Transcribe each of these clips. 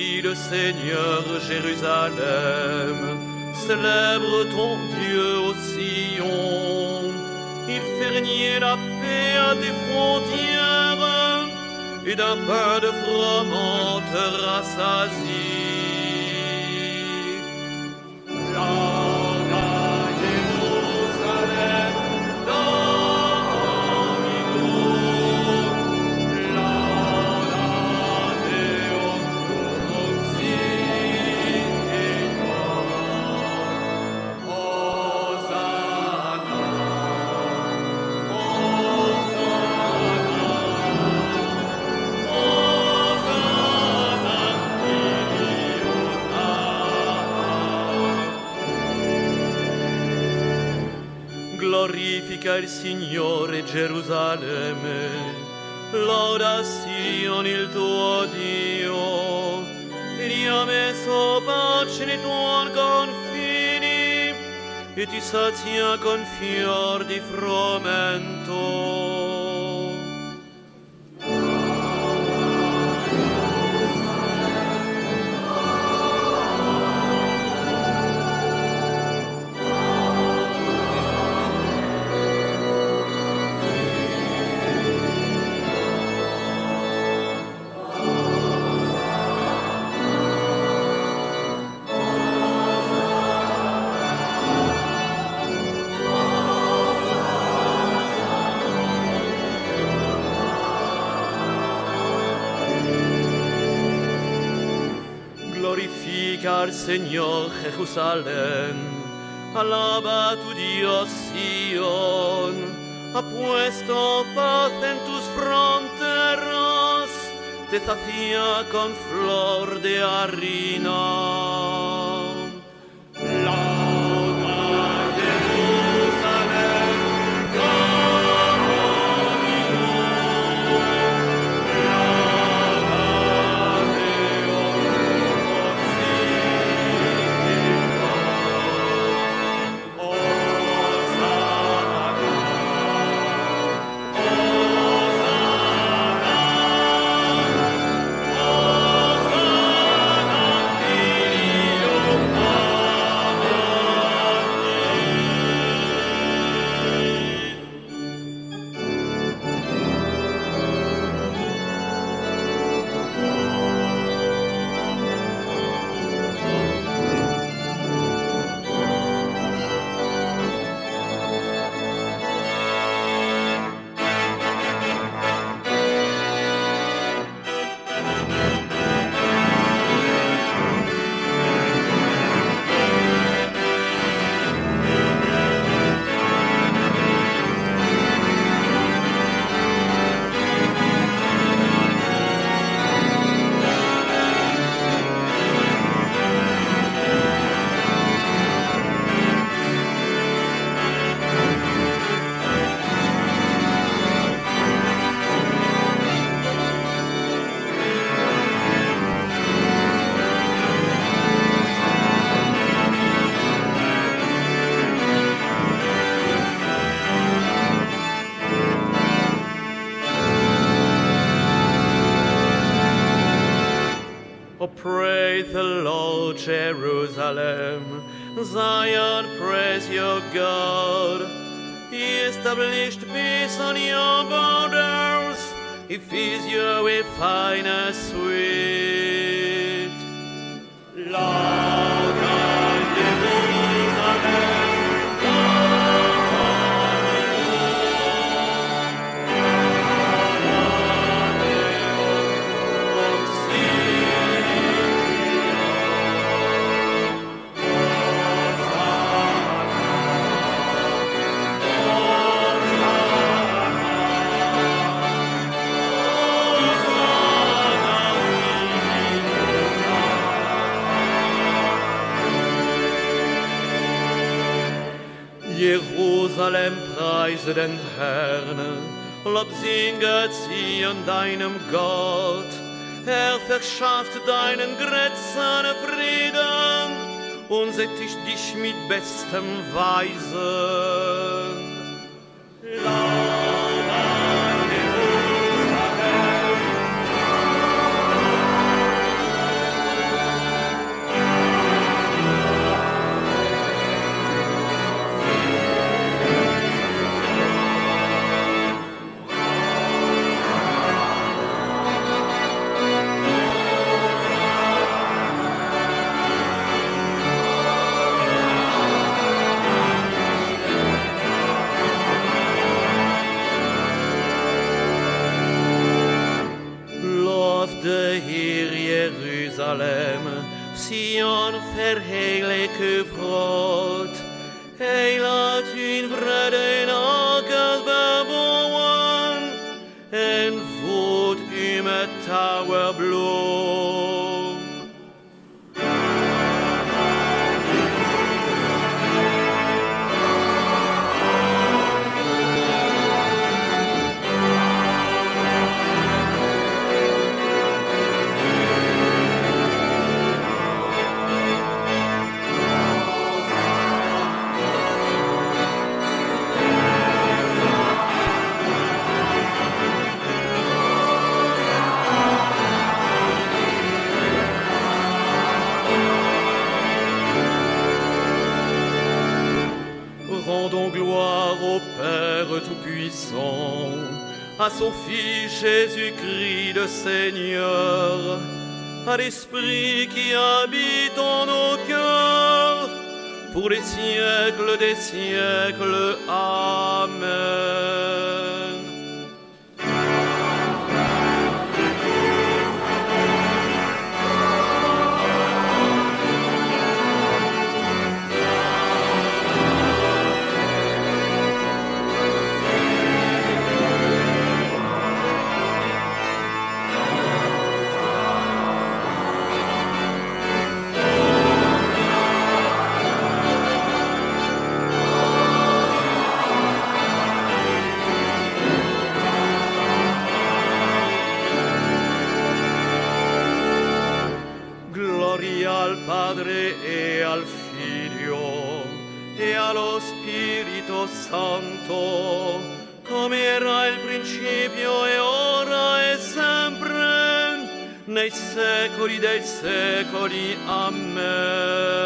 ville, Seigneur Jérusalem, célèbre ton Dieu au Sion. Il fait régner la paix à tes frontières, et d'un pain de froment te rassasie. Glorifica il Signore Gerusalemme, loda Sion il tuo Dio, e gli ha messo pace nei tuoi confini, e ti sazia con fior di frumento. Glorifica al Señor Jerusalén, alaba tu Dios Sion, ha puesto paz en tus fronteras, te sacía con flor de harina. Oh, praise the Lord, Jerusalem. Zion, praise your God. He established peace on your borders. He feeds you with fine and sweet. Lord, Jerusalem. Jerusalem, preise den Herrn, Lob singet Zion deinem Gott. Er verschafft deinen Grätzern Frieden und sättigt dich mit bestem Weisen. Jeruzalem, Sion verheerlijke brood. Hij laat hun vrede en akkers bebouwen en voedt u met touwenbloem. Rendons gloire au Père Tout-Puissant, à son Fils Jésus-Christ le Seigneur, à l'Esprit qui habite en nos cœurs, pour les siècles des siècles. Amen. Al Padre e al Figlio e allo Spirito Santo, come era il principio e ora e sempre, nei secoli dei secoli. Amen.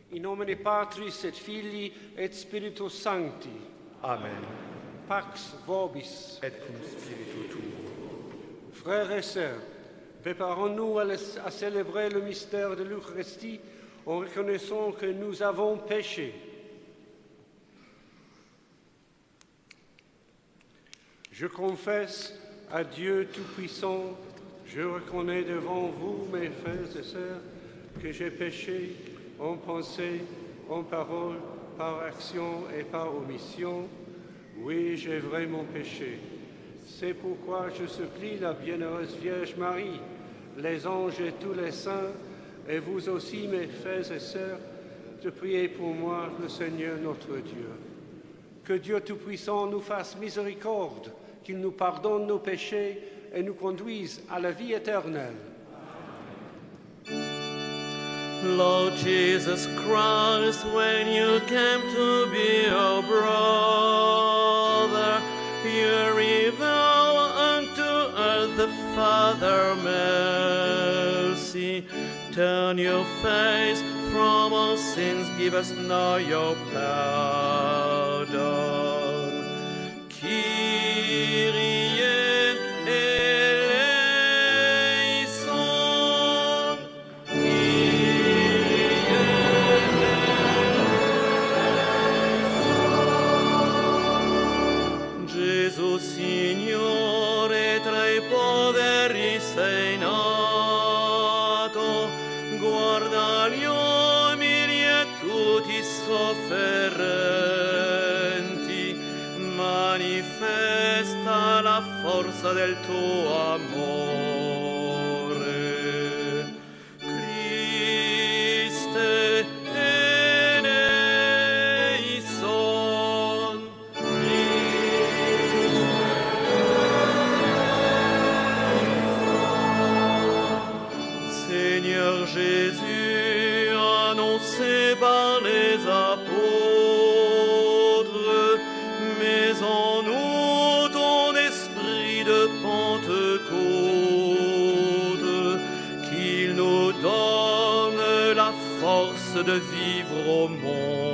In nomine Patris et Filii et Spiritus Sancti. Amen. Pax vobis. Et cum spiritu tuo. Frères et sœurs, préparons-nous à célébrer le mystère de l'Eucharistie en reconnaissant que nous avons péché. Je confesse à Dieu Tout-Puissant, je reconnais devant vous, mes frères et sœurs, que j'ai péché en pensée, en parole, par action et par omission. Oui, j'ai vraiment péché. C'est pourquoi je supplie la bienheureuse Vierge Marie, les anges et tous les saints, et vous aussi, mes frères et sœurs, de prier pour moi, le Seigneur notre Dieu. Que Dieu Tout-Puissant nous fasse miséricorde, qu'il nous pardonne nos péchés et nous conduise à la vie éternelle. Lord Jesus Christ, when you came to be our brother, you revealed unto us the Father mercy. Turn your face from our sins, give us now your pardon. Kyrie eleison. Gesù Signore, tra i poveri sei nato, guarda gli umili e tutti sofferenti, manifesta la forza del tuo amore. Christe eleison. Seigneur Jésus, annoncé par les apôtres, mets en nous ton esprit de Pentecôte, qu'il nous donne la force de vivre au monde.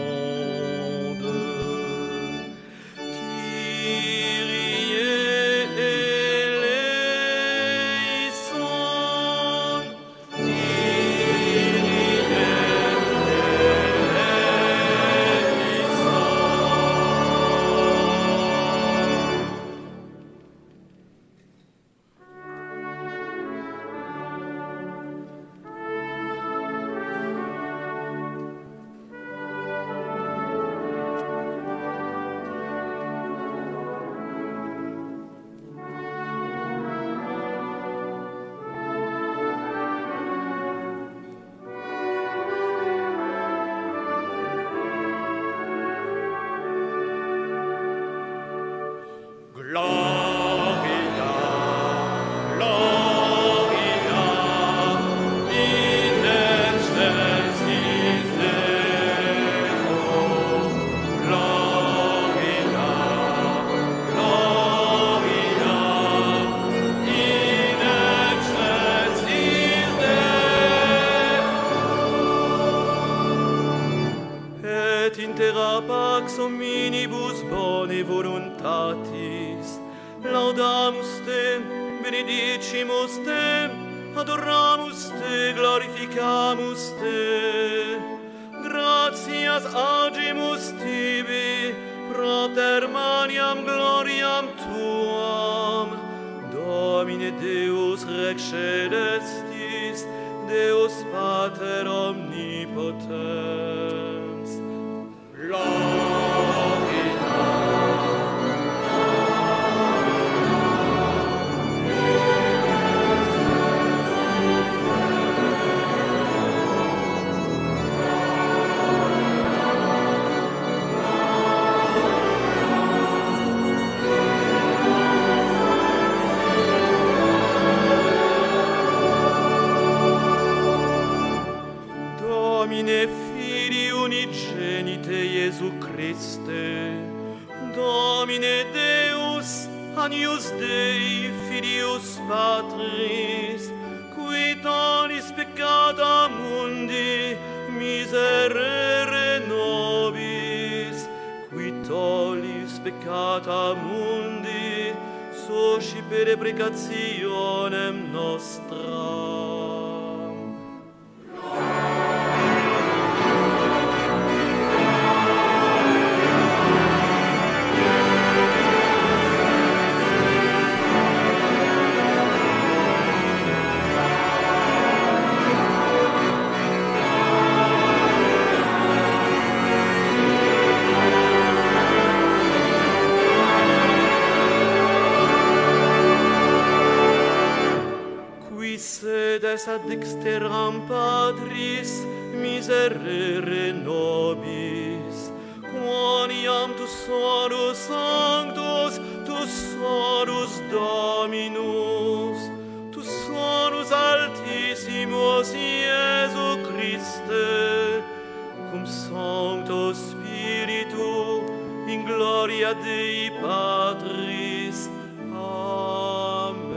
pax hominibus bone voluntatis, laudamus te, benedicimus te, adoramus te, glorificamus te. Gratias agimus tibi, propter maniam gloriam tuam, Domine Deus Rex Celestis, Deus Pater omnipotens. Domine Filii unigenite Iesu Christe, Domine Deus, Agnus Dei, Filius Patris, qui tollis peccata mundi, miserere nobis, qui tollis peccata mundi, suscipere precationem nostram. Sedes ad dexteram Patris, miserere nobis, quoniam tu sorus sanctus, tu sorus Dominus, tu sorus altissimus Iesu Christe, cum Sancto Spiritu, in gloria Dei Patris. Amen.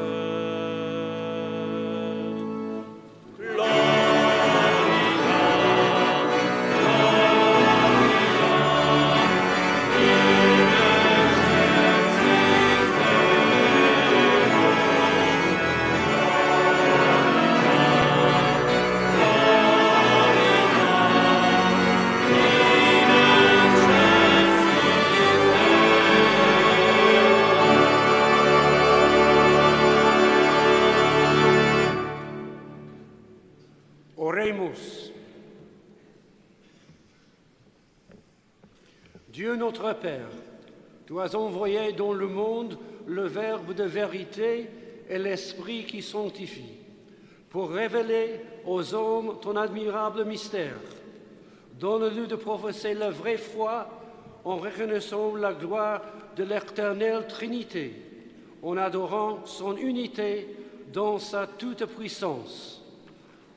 Oremus. Dieu notre Père, tu as envoyé dans le monde le Verbe de vérité et l'Esprit qui sanctifie, pour révéler aux hommes ton admirable mystère. Donne-nous de professer la vraie foi en reconnaissant la gloire de l'éternelle Trinité, en adorant son unité dans sa toute puissance.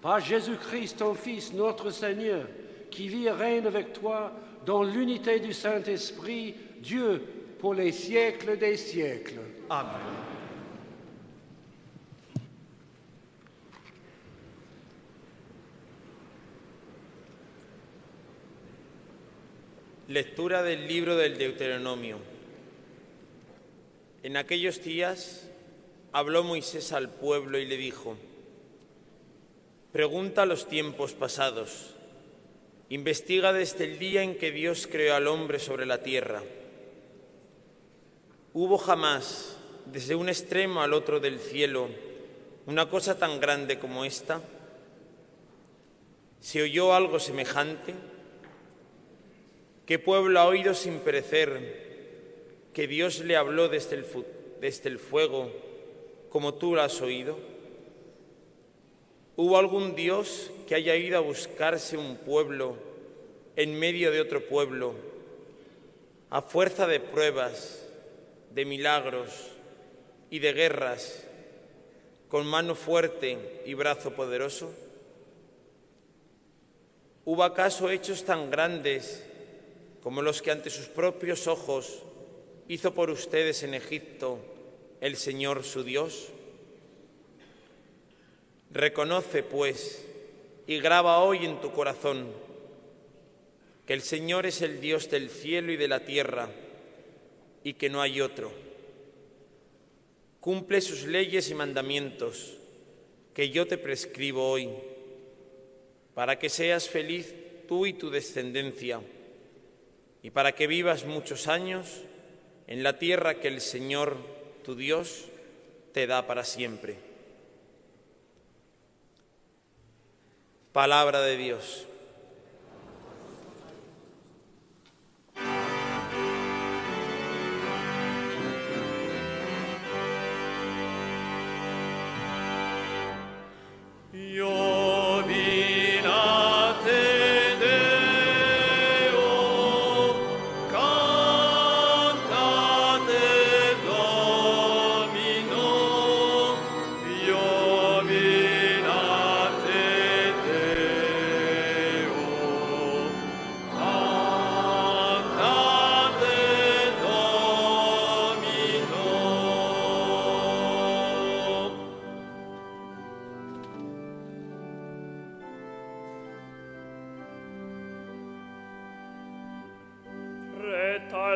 par Jésus-Christ, ton Fils, notre Seigneur, qui vit et règne avec toi dans l'unité du Saint-Esprit, Dieu, pour les siècles des siècles. Amen. Lectura del libro del Deuteronomio. En aquellos días habló Moisés al pueblo y le dijo: pregunta los tiempos pasados, investiga desde el día en que Dios creó al hombre sobre la tierra. ¿Hubo jamás, desde un extremo al otro del cielo, una cosa tan grande como esta? ¿Se oyó algo semejante? ¿Qué pueblo ha oído sin perecer que Dios le habló desde el fuego, como tú lo has oído? ¿Hubo algún Dios que haya ido a buscarse un pueblo en medio de otro pueblo, a fuerza de pruebas, de milagros y de guerras, con mano fuerte y brazo poderoso? ¿Hubo acaso hechos tan grandes como los que ante sus propios ojos hizo por ustedes en Egipto el Señor su Dios? Reconoce, pues, y graba hoy en tu corazón que el Señor es el Dios del cielo y de la tierra, y que no hay otro. Cumple sus leyes y mandamientos, que yo te prescribo hoy, para que seas feliz tú y tu descendencia, y para que vivas muchos años en la tierra que el Señor, tu Dios, te da para siempre. Palabra de Dios.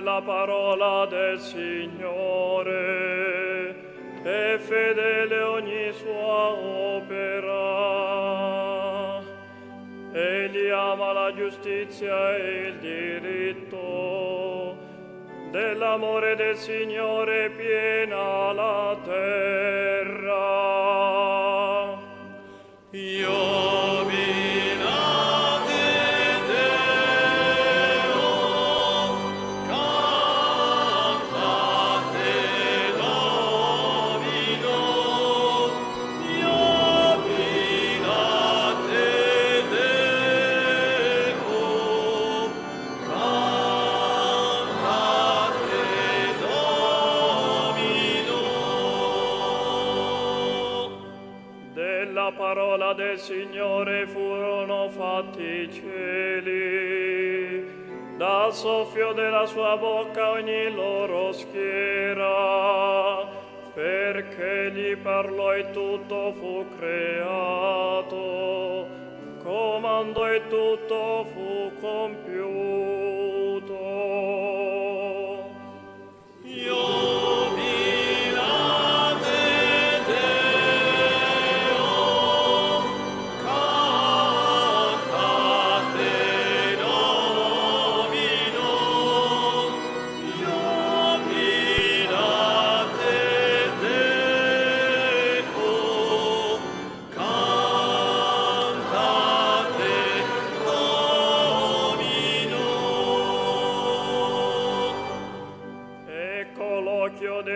La parola del Signore è fedele ogni sua opera. Egli ama la giustizia e il diritto. Dell'amore del Signore piena la terra. Parola del Signore furono fatti i cieli, dal soffio della sua bocca ogni loro schiera, perché gli parlò e tutto fu creato, comandò e tutto fu compiuto.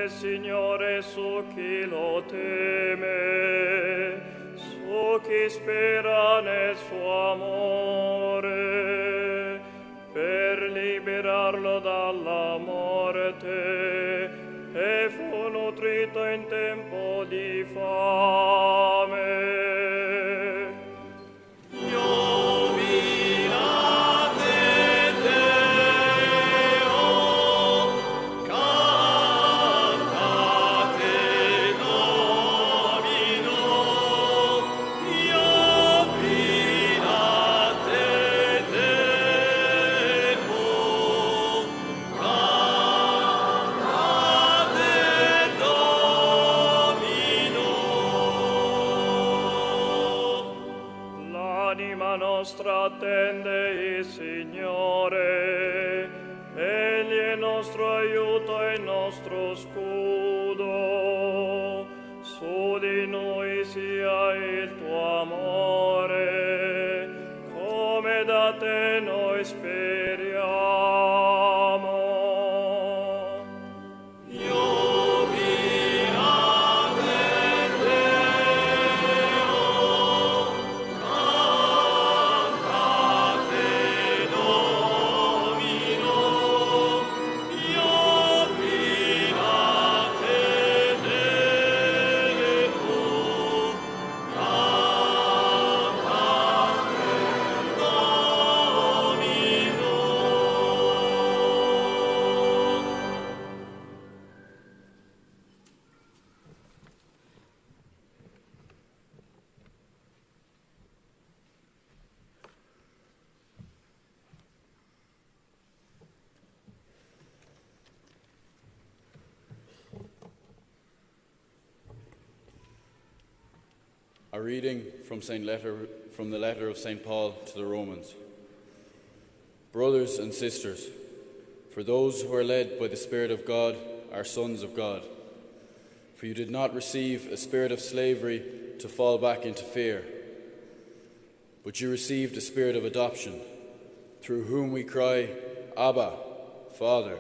Signore su chi lo teme, su chi spera nel suo amore, per liberarlo dalla morte, e fu nutrito in tempo di fame. Anima nostra attende il Signore, Egli è nostro aiuto e nostro scudo. Su di noi sia il tuo amore, come da te noi speriamo. A reading from the letter of St. Paul to the Romans. Brothers and sisters, for those who are led by the Spirit of God are sons of God. For you did not receive a spirit of slavery to fall back into fear, but you received a spirit of adoption, through whom we cry, Abba, Father.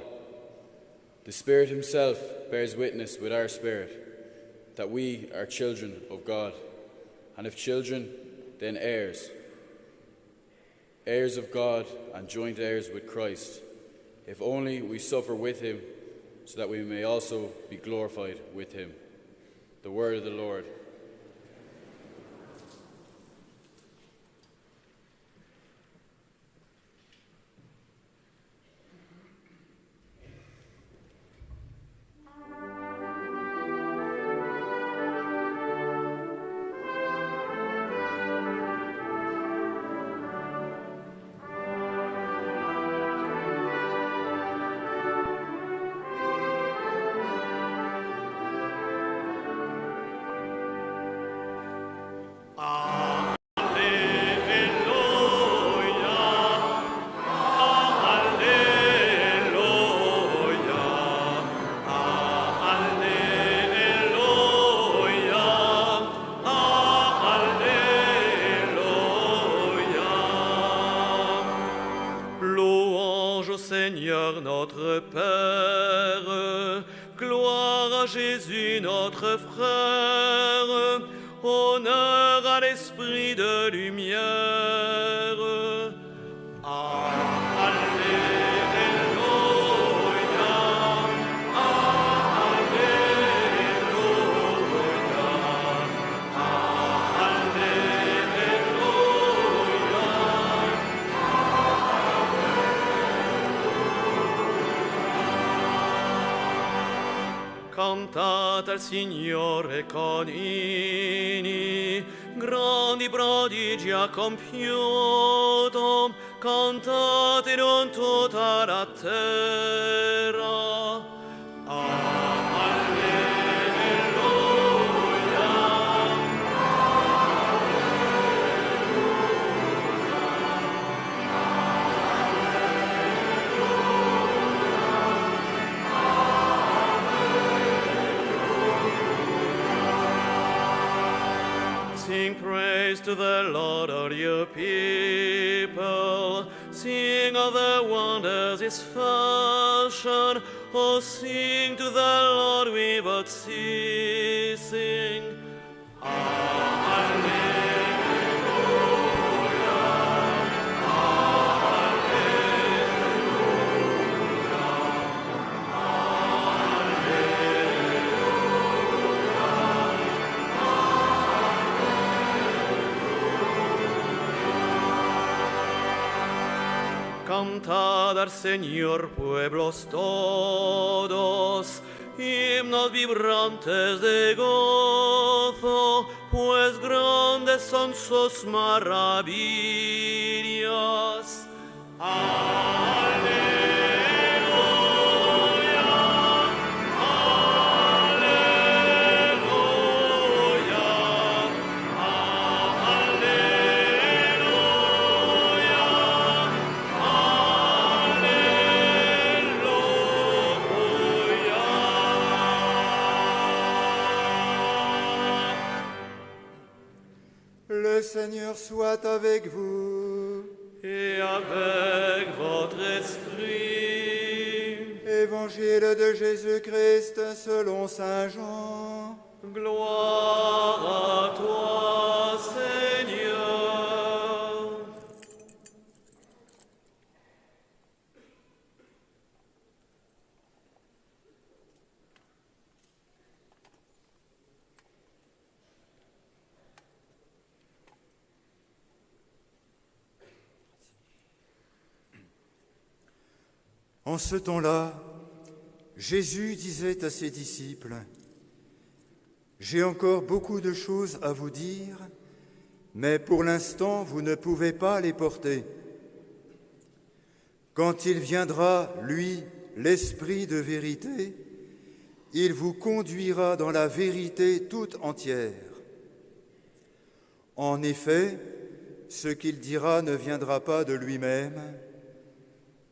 The Spirit himself bears witness with our spirit that we are children of God. And if children, then heirs, heirs of God and joint heirs with Christ, if only we suffer with him, so that we may also be glorified with him. The word of the Lord. Seigneur notre Père, gloire à Jésus notre frère, honneur à l'Esprit de lumière. Cantate al Signore conini, grandi prodigi ha compiuto, cantatelo in tutta la terra. Sing praise to the Lord, all you people. Sing of the wonders his fashion. Oh, sing to the Lord without ceasing. Cantad al Señor pueblos todos, himnos vibrantes de gozo, pues grandes son sus maravillas. Alleluia, alleluia, alleluia. Seigneur soit avec vous. Et avec votre esprit. Évangile de Jésus-Christ selon saint Jean. Gloire à toi, Seigneur. En ce temps-là, Jésus disait à ses disciples, « J'ai encore beaucoup de choses à vous dire, mais pour l'instant, vous ne pouvez pas les porter. Quand il viendra, lui, l'Esprit de vérité, il vous conduira dans la vérité toute entière. En effet, ce qu'il dira ne viendra pas de lui-même,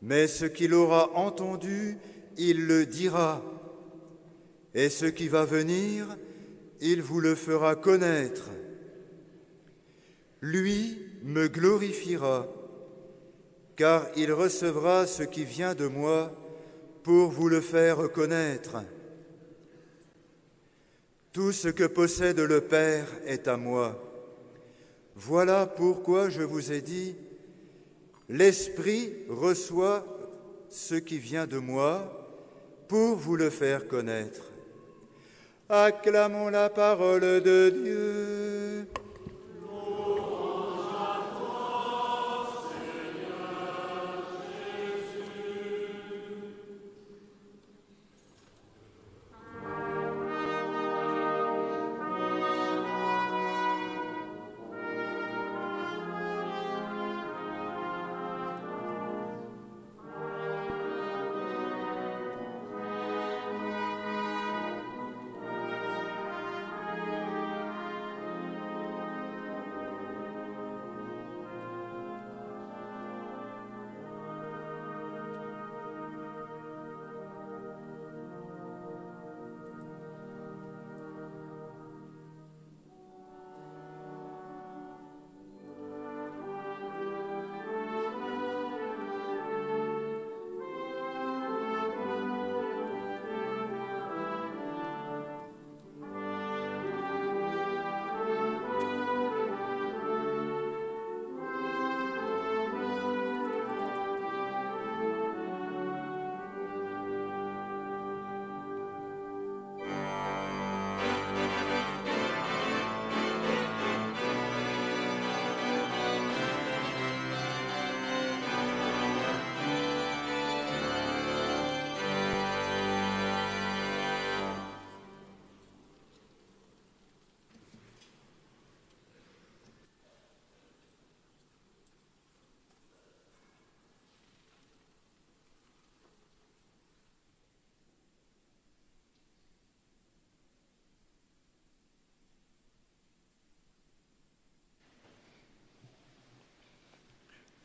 mais ce qu'il aura entendu, il le dira, et ce qui va venir, il vous le fera connaître. Lui me glorifiera, car il recevra ce qui vient de moi pour vous le faire connaître. Tout ce que possède le Père est à moi. Voilà pourquoi je vous ai dit, l'Esprit reçoit ce qui vient de moi pour vous le faire connaître. Acclamons la parole de Dieu.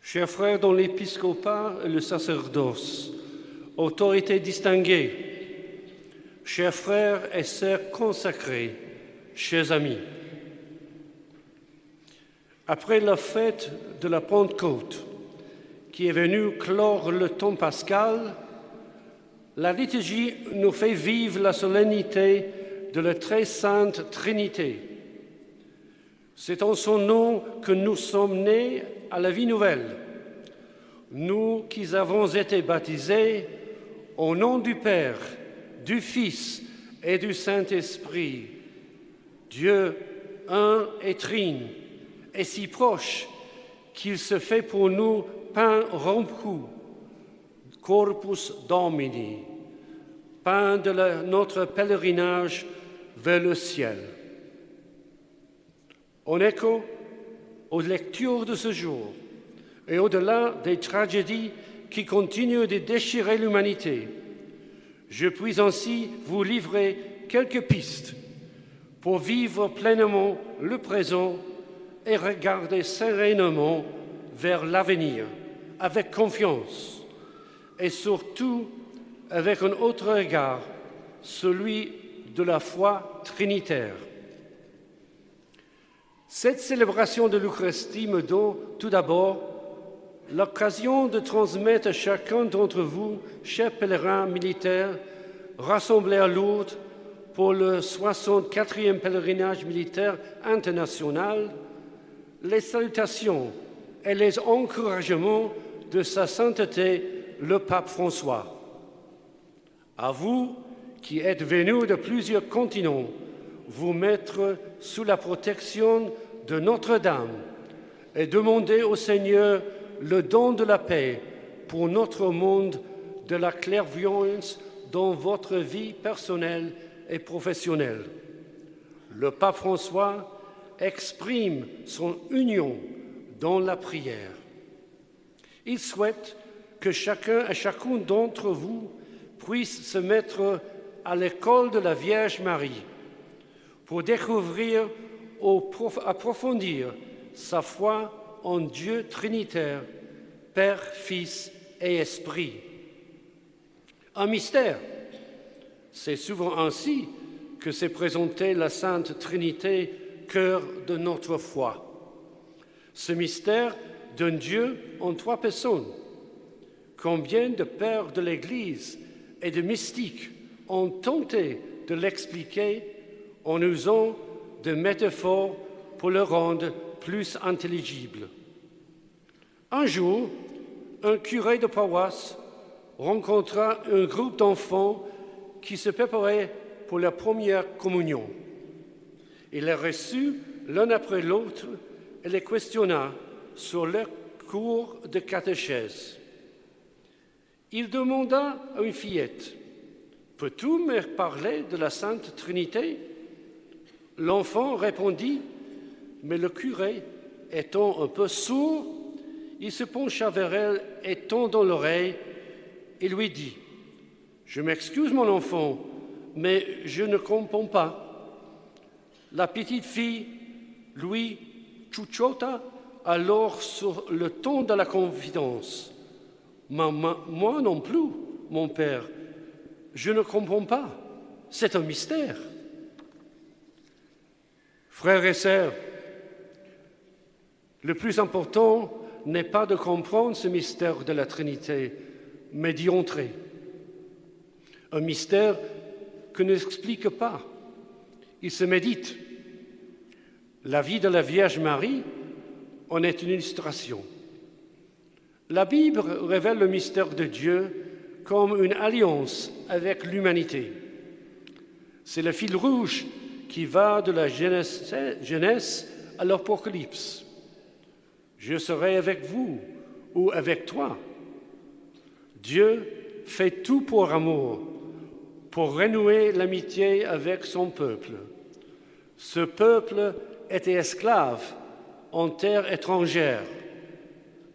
Chers frères dans l'épiscopat et le sacerdoce, autorités distinguées, chers frères et sœurs consacrés, chers amis, après la fête de la Pentecôte, qui est venue clore le temps pascal, la liturgie nous fait vivre la solennité de la très sainte Trinité. C'est en son nom que nous sommes nés à la vie nouvelle, nous qui avons été baptisés au nom du Père, du Fils et du Saint-Esprit, Dieu un et trine, et si proche qu'il se fait pour nous pain rompu, corpus Domini, pain de notre pèlerinage vers le ciel. En écho aux lectures de ce jour et au-delà des tragédies qui continuent de déchirer l'humanité, je puis ainsi vous livrer quelques pistes pour vivre pleinement le présent et regarder sereinement vers l'avenir, avec confiance et surtout avec un autre regard, celui de la foi trinitaire. Cette célébration de l'Eucharistie me donne tout d'abord l'occasion de transmettre à chacun d'entre vous, chers pèlerins militaires, rassemblés à Lourdes pour le 64e pèlerinage militaire international, les salutations et les encouragements de Sa Sainteté, le Pape François. À vous qui êtes venus de plusieurs continents, vous mettre sous la protection de Notre-Dame et demander au Seigneur le don de la paix pour notre monde, de la clairvoyance dans votre vie personnelle et professionnelle. Le Pape François exprime son union dans la prière. Il souhaite que chacun et chacune d'entre vous puisse se mettre à l'école de la Vierge Marie pour découvrir ou approfondir sa foi en Dieu trinitaire, Père, Fils et Esprit. Un mystère, c'est souvent ainsi que s'est présentée la Sainte Trinité, cœur de notre foi. Ce mystère d'un Dieu en 3 personnes. Combien de pères de l'Église et de mystiques ont tenté de l'expliquer en usant de métaphores pour le rendre plus intelligible. Un jour, un curé de paroisse rencontra un groupe d'enfants qui se préparaient pour la première communion. Il les reçut l'un après l'autre et les questionna sur leur cours de catéchèse. Il demanda à une fillette « Peux-tu me parler de la Sainte Trinité ?» L'enfant répondit, mais le curé, étant un peu sourd, il se pencha vers elle et tendant l'oreille, et lui dit « Je m'excuse mon enfant, mais je ne comprends pas. » La petite fille, lui, chuchota alors sur le ton de la confidence. « Moi non plus, mon père, je ne comprends pas. C'est un mystère. » Frères et sœurs, le plus important n'est pas de comprendre ce mystère de la Trinité, mais d'y entrer. Un mystère que ne s'explique pas, il se médite. La vie de la Vierge Marie en est une illustration. La Bible révèle le mystère de Dieu comme une alliance avec l'humanité. C'est le fil rouge qui va de la Genèse à l'Apocalypse. Je serai avec vous ou avec toi. Dieu fait tout pour amour, pour renouer l'amitié avec son peuple. Ce peuple était esclave en terre étrangère,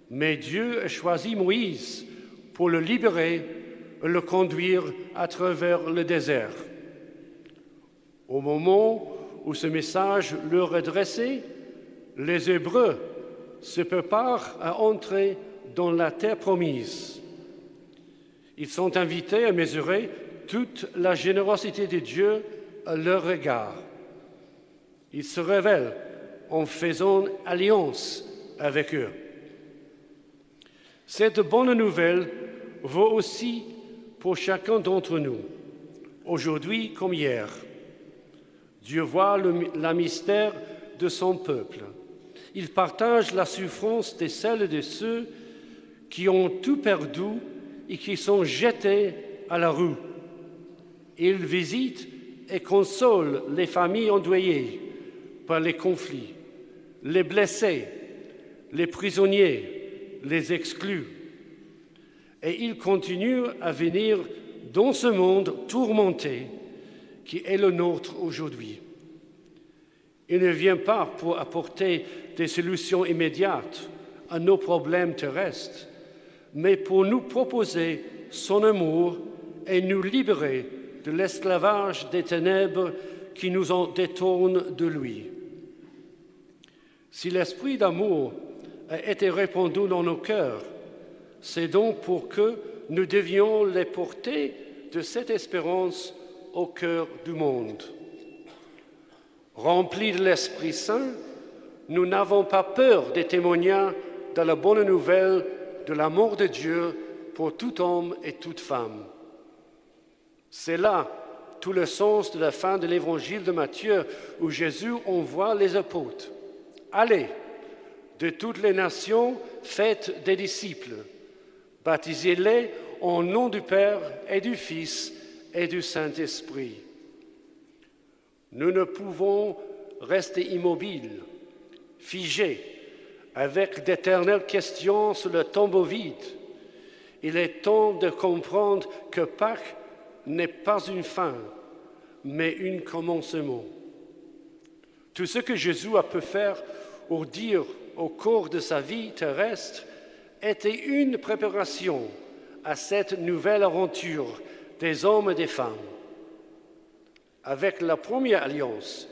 mais Dieu a choisi Moïse pour le libérer et le conduire à travers le désert. Au moment où ce message leur est adressé, les Hébreux se préparent à entrer dans la terre promise. Ils sont invités à mesurer toute la générosité de Dieu à leur égard. Ils se révèlent en faisant alliance avec eux. Cette bonne nouvelle vaut aussi pour chacun d'entre nous, aujourd'hui comme hier. Dieu voit le mystère de son peuple. Il partage la souffrance de celles et de ceux qui ont tout perdu et qui sont jetés à la rue. Il visite et console les familles endeuillées par les conflits, les blessés, les prisonniers, les exclus. Et il continue à venir dans ce monde tourmenté qui est le nôtre aujourd'hui. Il ne vient pas pour apporter des solutions immédiates à nos problèmes terrestres, mais pour nous proposer son amour et nous libérer de l'esclavage des ténèbres qui nous en détournent de lui. Si l'esprit d'amour a été répandu dans nos cœurs, c'est donc pour que nous devions les porter de cette espérance au cœur du monde. Remplis de l'Esprit Saint, nous n'avons pas peur de témoigner de la bonne nouvelle de l'amour de Dieu pour tout homme et toute femme. C'est là tout le sens de la fin de l'évangile de Matthieu, où Jésus envoie les apôtres. Allez, de toutes les nations, faites des disciples, baptisez-les au nom du Père et du Fils et du Saint-Esprit. Nous ne pouvons rester immobiles, figés, avec d'éternelles questions sur le tombeau vide. Il est temps de comprendre que Pâques n'est pas une fin, mais un commencement. Tout ce que Jésus a pu faire ou dire au cours de sa vie terrestre était une préparation à cette nouvelle aventure des hommes et des femmes. Avec la première alliance,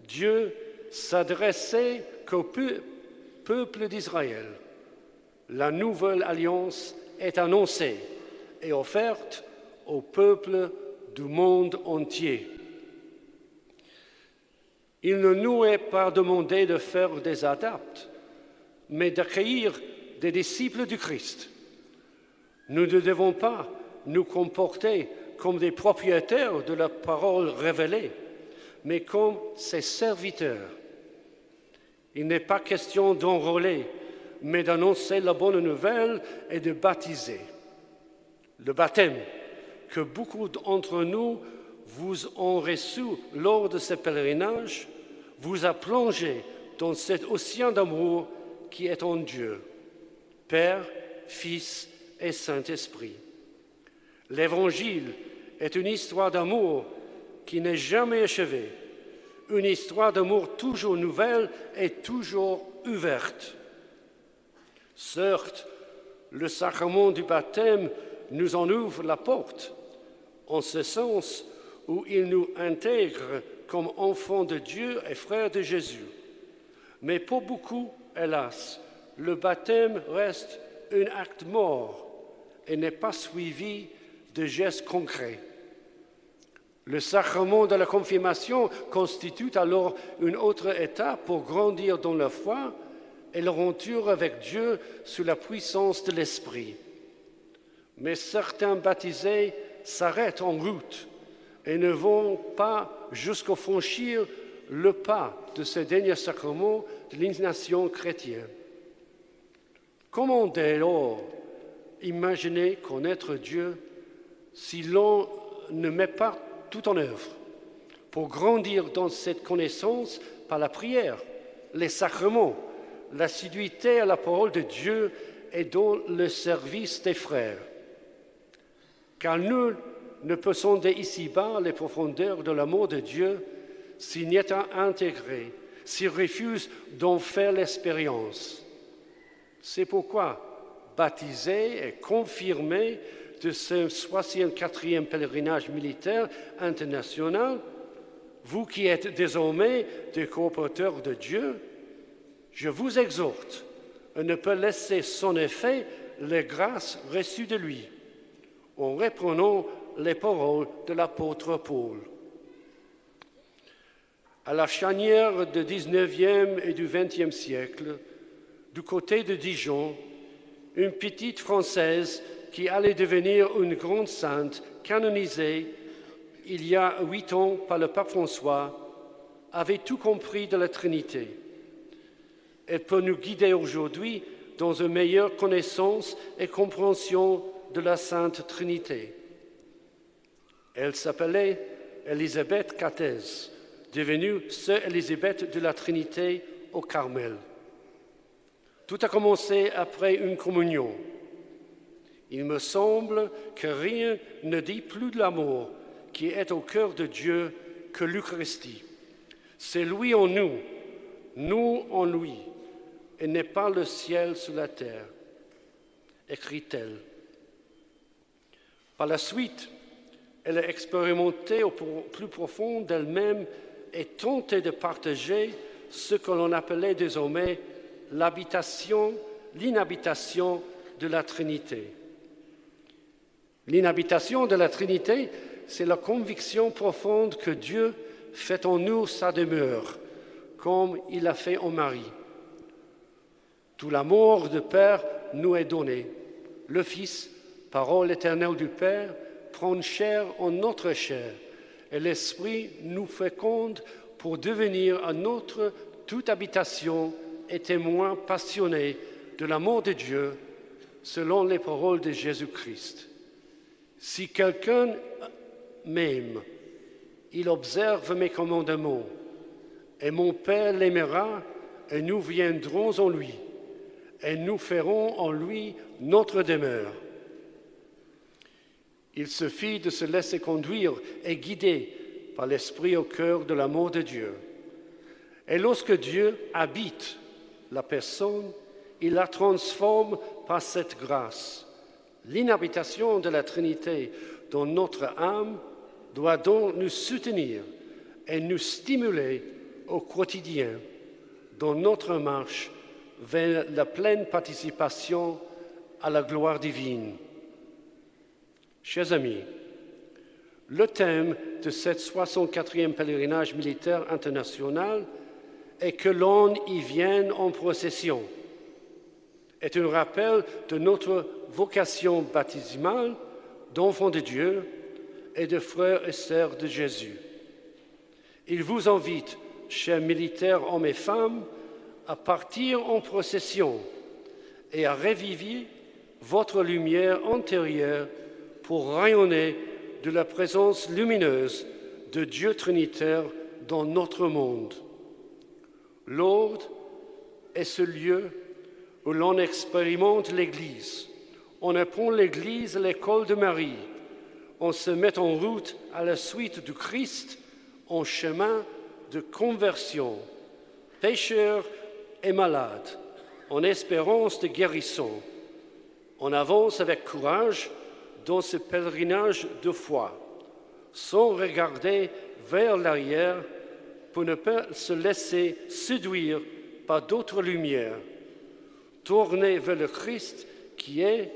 Dieu s'adressait qu'au peuple d'Israël. La nouvelle alliance est annoncée et offerte au peuple du monde entier. Il ne nous est pas demandé de faire des adeptes, mais d'accueillir des disciples du Christ. Nous ne devons pas nous comporter comme des propriétaires de la parole révélée, mais comme ses serviteurs. Il n'est pas question d'enrôler, mais d'annoncer la bonne nouvelle et de baptiser. Le baptême que beaucoup d'entre nous vous ont reçu lors de ce pèlerinage vous a plongé dans cet océan d'amour qui est en Dieu, Père, Fils et Saint-Esprit. L'Évangile est une histoire d'amour qui n'est jamais achevée, une histoire d'amour toujours nouvelle et toujours ouverte. Certes, le sacrement du baptême nous en ouvre la porte, en ce sens où il nous intègre comme enfants de Dieu et frères de Jésus. Mais pour beaucoup, hélas, le baptême reste un acte mort et n'est pas suivi de gestes concrets. Le sacrement de la confirmation constitue alors une autre étape pour grandir dans la foi et la rencontre avec Dieu sous la puissance de l'Esprit. Mais certains baptisés s'arrêtent en route et ne vont pas jusqu'à franchir le pas de ce dernier sacrement de l'initiation chrétienne. Comment dès lors imaginer connaître Dieu si l'on ne met pas tout en œuvre pour grandir dans cette connaissance par la prière, les sacrements, l'assiduité à la parole de Dieu et dans le service des frères? Car nul ne peut sonder ici-bas les profondeurs de l'amour de Dieu s'il n'y est pas intégré, s'il refuse d'en faire l'expérience. C'est pourquoi, baptisé et confirmé de ce 64e pèlerinage militaire international, vous qui êtes désormais des coopérateurs de Dieu, je vous exhorte à ne pas laisser sans effet les grâces reçues de lui, en reprenant les paroles de l'apôtre Paul. À la charnière du 19e et du 20e siècle, du côté de Dijon, une petite Française qui allait devenir une grande sainte canonisée il y a 8 ans par le pape François, avait tout compris de la Trinité. Elle peut nous guider aujourd'hui dans une meilleure connaissance et compréhension de la Sainte Trinité. Elle s'appelait Élisabeth Cathès, devenue sœur Élisabeth de la Trinité au Carmel. Tout a commencé après une communion. Il me semble que rien ne dit plus de l'amour qui est au cœur de Dieu que l'Eucharistie. C'est lui en nous, nous en lui, et n'est pas le ciel sur la terre, écrit-elle. Par la suite, elle a expérimenté au plus profond d'elle-même et tenté de partager ce que l'on appelait désormais l'inhabitation de la Trinité. L'inhabitation de la Trinité, c'est la conviction profonde que Dieu fait en nous sa demeure, comme il a fait en Marie. Tout l'amour du Père nous est donné. Le Fils, parole éternelle du Père, prend chair en notre chair, et l'Esprit nous féconde pour devenir à notre toute habitation et témoins passionnés de l'amour de Dieu, selon les paroles de Jésus-Christ. Si quelqu'un m'aime, il observe mes commandements, et mon Père l'aimera, et nous viendrons en lui, et nous ferons en lui notre demeure. Il suffit de se laisser conduire et guider par l'Esprit au cœur de l'amour de Dieu. Et lorsque Dieu habite la personne, il la transforme par cette grâce. L'inhabitation de la Trinité dans notre âme doit donc nous soutenir et nous stimuler au quotidien dans notre marche vers la pleine participation à la gloire divine. Chers amis, le thème de ce 64e pèlerinage militaire international est que l'on y vienne en procession. Est un rappel de notre vocation baptismale d'enfants de Dieu et de frères et sœurs de Jésus. Il vous invite, chers militaires hommes et femmes, à partir en procession et à reviver votre lumière intérieure pour rayonner de la présence lumineuse de Dieu Trinitaire dans notre monde. Lourdes est ce lieu où l'on expérimente l'Église. On apprend l'Église à l'école de Marie. On se met en route à la suite du Christ en chemin de conversion, pécheurs et malades, en espérance de guérison. On avance avec courage dans ce pèlerinage de foi, sans regarder vers l'arrière pour ne pas se laisser séduire par d'autres lumières, tourner vers le Christ qui est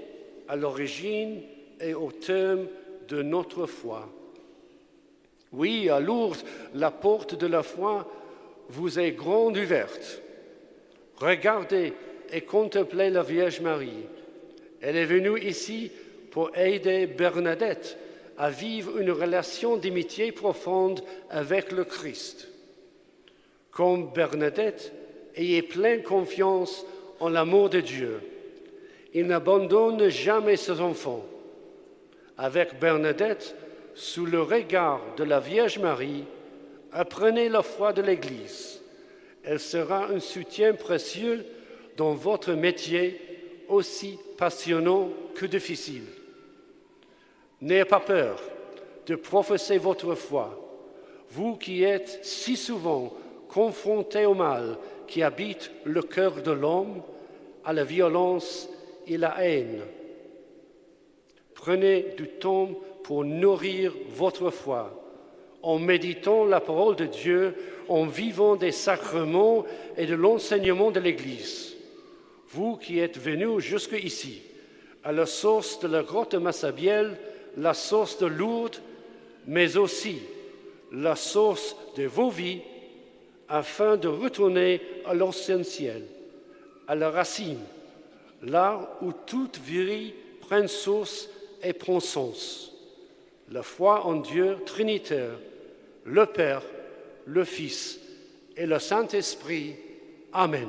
à l'origine et au terme de notre foi. Oui, à Lourdes, la porte de la foi vous est grande ouverte. Regardez et contemplez la Vierge Marie. Elle est venue ici pour aider Bernadette à vivre une relation d'amitié profonde avec le Christ. Comme Bernadette, ayez pleine confiance en l'amour de Dieu. Il n'abandonne jamais ses enfants. Avec Bernadette, sous le regard de la Vierge Marie, apprenez la foi de l'Église. Elle sera un soutien précieux dans votre métier, aussi passionnant que difficile. N'ayez pas peur de professer votre foi, vous qui êtes si souvent confrontés au mal qui habite le cœur de l'homme, à la violence et la haine. Prenez du temps pour nourrir votre foi, en méditant la parole de Dieu, en vivant des sacrements et de l'enseignement de l'Église. Vous qui êtes venus jusqu'ici, à la source de la grotte de Massabielle, la source de Lourdes, mais aussi la source de vos vies, afin de retourner à l'essentiel, à la racine, là où toute vie prend source et prend sens. La foi en Dieu Trinitaire, le Père, le Fils et le Saint-Esprit. Amen.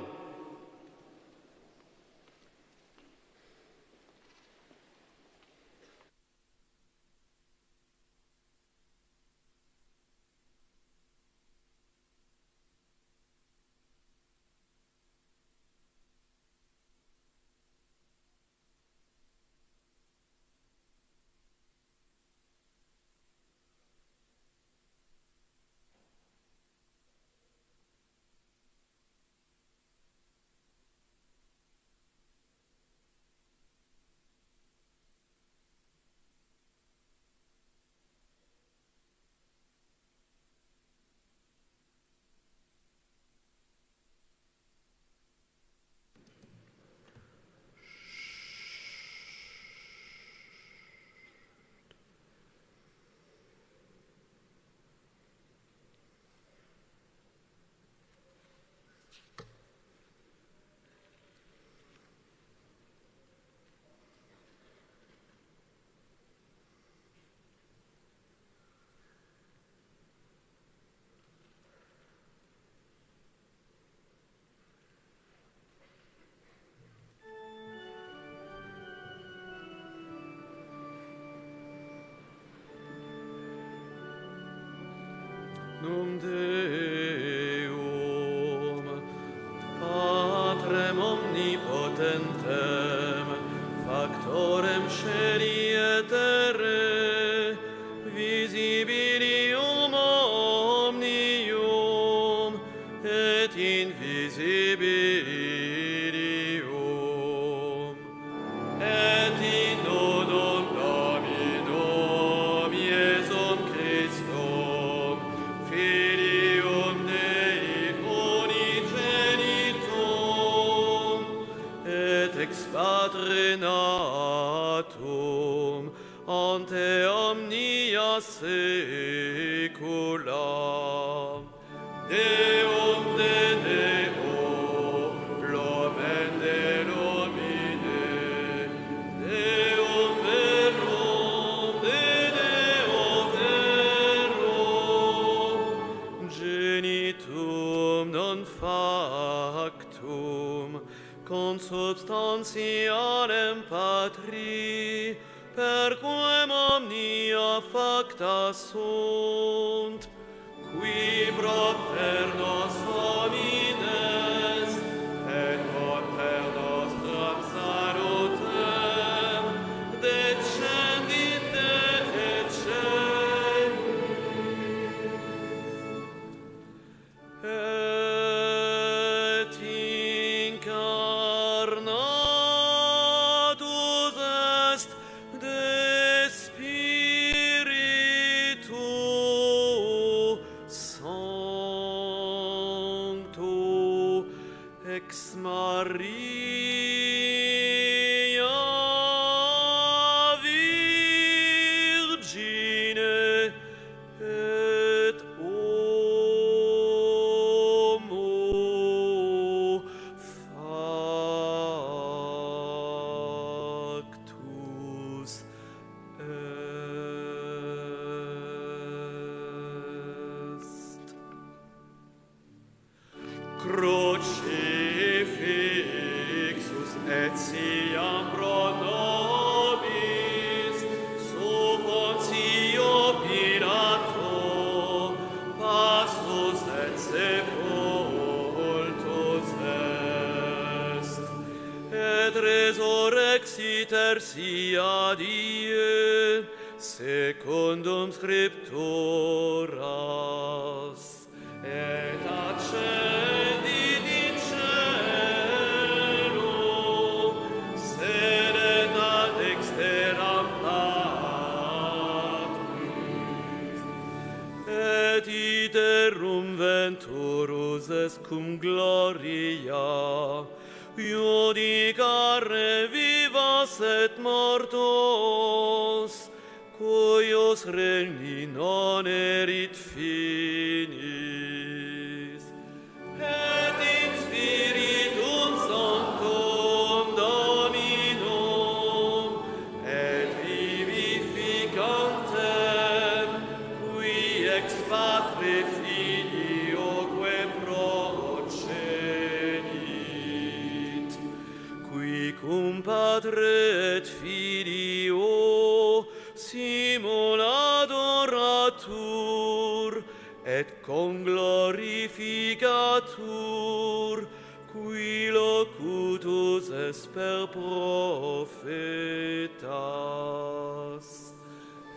Num Deum, Patrem omnipotentem, Factorem Celi et terrae, visibilium omnium et invisibilium, et in nonum Dominum Iesum Christum, Filium Dei unigenitum, et ex Patre natum, ante omnia saecula. Deum de Deo, Lumen de Lumine, Deum verum de Deo verum, genitum non factum, consubstantialem Patri, perquem omnia facta sunt, qui propter nos homines, et propter nostram salutem, descendit de et incarnatus est de Spiritu Sancto ex Maria Virgine et homo factus est. Crucifixus etiam pro nobis, sub Pontio Pilato, pastus et sepultus est, et resurrexit tertia die, secundum Scripturas, et ascendit in caelo, sedet ad dexteram Patris, et iterum venturus est cum gloria, judicare vivas et mortos, cuius regni non erit finis, et in Spiritum Sanctum Dominum, et vivificantem, qui ex Patre Filioque procenit, qui cum Patre et Filio simul adoratur, et conglorificatur, qui locutus est per prophetas.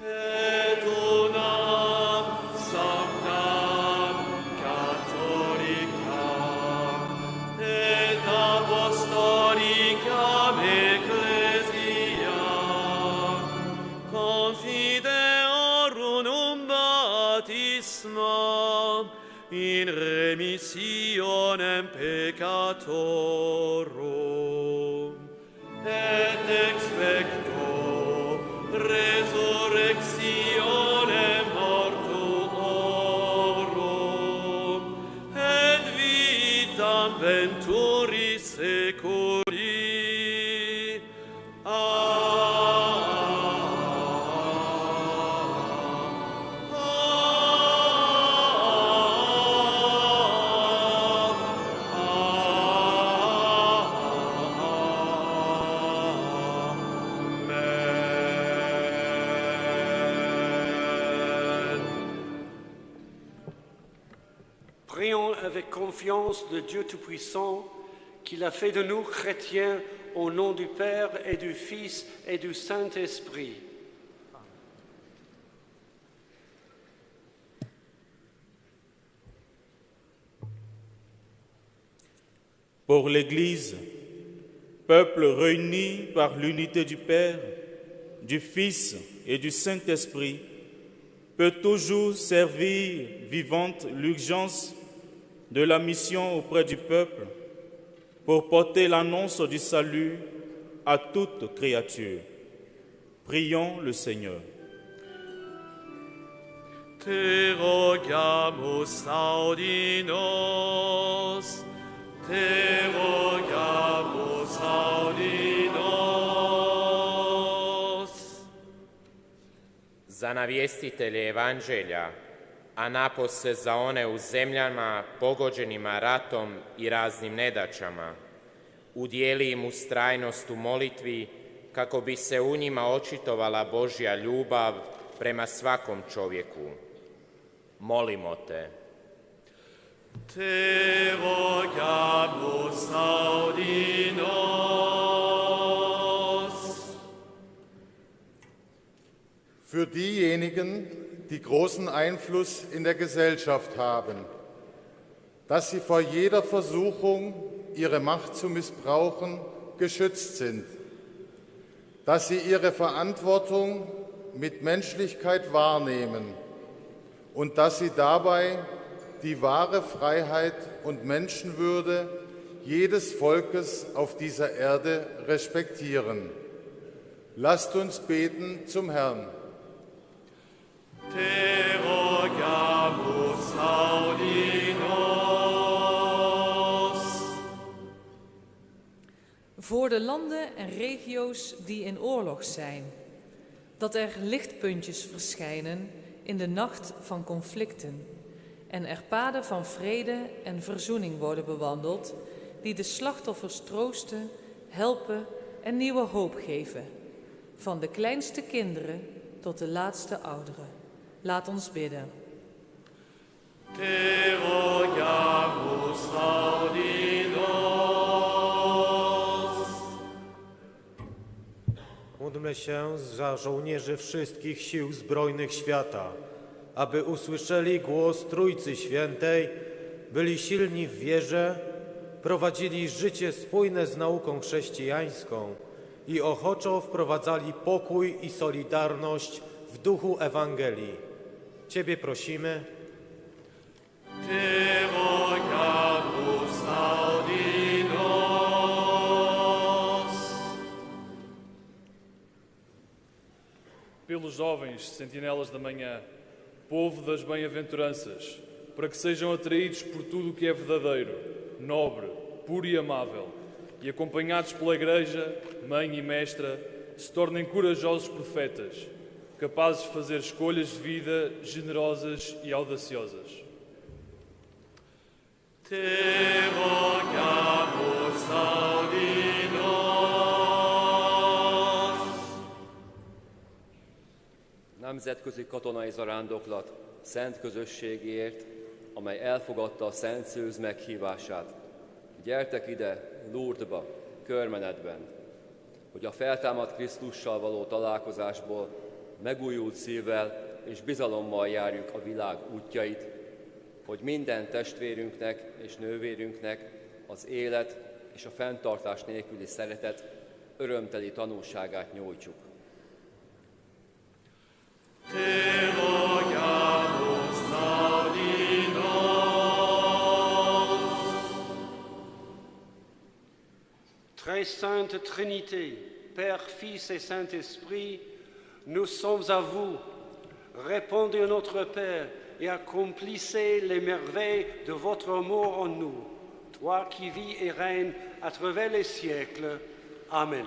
Et unam sanctam catholicam et apostolicam ecclesiam confideorum baptismam in remissionem peccatorum, et expecto resurrectionem mortuorum, et vitam venturis seculi. confiance le Dieu Tout-Puissant, qu'il a fait de nous chrétiens au nom du Père et du Fils et du Saint-Esprit. Pour l'Église, peuple réuni par l'unité du Père, du Fils et du Saint-Esprit, peut toujours servir vivante l'urgence de la mission auprès du peuple pour porter l'annonce du salut à toute créature. Prions le Seigneur. Te rogamus audinos, te rogamus audinos. Za navjestitelje evanđelja, a napose za one u zemljama pogođenima ratom i raznim nedaćama, udijeli im ustrajnost u molitvi kako bi se u njima očitovala Božja ljubav prema svakom čovjeku. Molimo te. Te rogamus audinos. Für diejenigen, die großen Einfluss in der Gesellschaft haben, dass sie vor jeder Versuchung, ihre Macht zu missbrauchen, geschützt sind, dass sie ihre Verantwortung mit Menschlichkeit wahrnehmen und dass sie dabei die wahre Freiheit und Menschenwürde jedes Volkes auf dieser Erde respektieren. Lasst uns beten zum Herrn. Te rogamus audinos. Voor de landen en regio's die in oorlog zijn, dat er lichtpuntjes verschijnen in de nacht van conflicten en er paden van vrede en verzoening worden bewandeld, die de slachtoffers troosten, helpen en nieuwe hoop geven, van de kleinste kinderen tot de laatste ouderen. Laat ons bidden. Te rogamus audinos. Módlmy się za żołnierzy wszystkich sił zbrojnych świata, aby usłyszeli głos Trójcy Świętej, byli silni w wierze, prowadzili życie spójne z nauką chrześcijańską i ochoczo wprowadzali pokój i solidarność w duchu Ewangelii. Ciebie prosimy. Te rogamus audinos. Pelos jovens sentinelas da manhã, povo das bem-aventuranças, para que sejam atraídos por tudo o que é verdadeiro, nobre, puro e amável, e acompanhados pela Igreja, Mãe e Mestra, se tornem corajosos profetas, capazes de fazer escolhas de vida generosas e audaciosas. Te rogamus audinos. Nemzetközi katonai zarándoklat szent közösségért, amely elfogadta a Szent Szőz meghívását. Gyertek ide, Lourdesba, körmenetben, hogy a feltámadt Krisztussal való találkozásból megújult szívvel és bizalommal járjuk a világ útjait, hogy minden testvérünknek és nővérünknek az élet és a fenntartás nélküli szeretet örömteli tanulságát nyújtsuk. Te rogamus audinos. Très sainte Trinité, Père, Fils et Saint-Esprit, nous sommes à vous. Répondez à notre Père et accomplissez les merveilles de votre amour en nous. Toi qui vis et règnes à travers les siècles. Amen.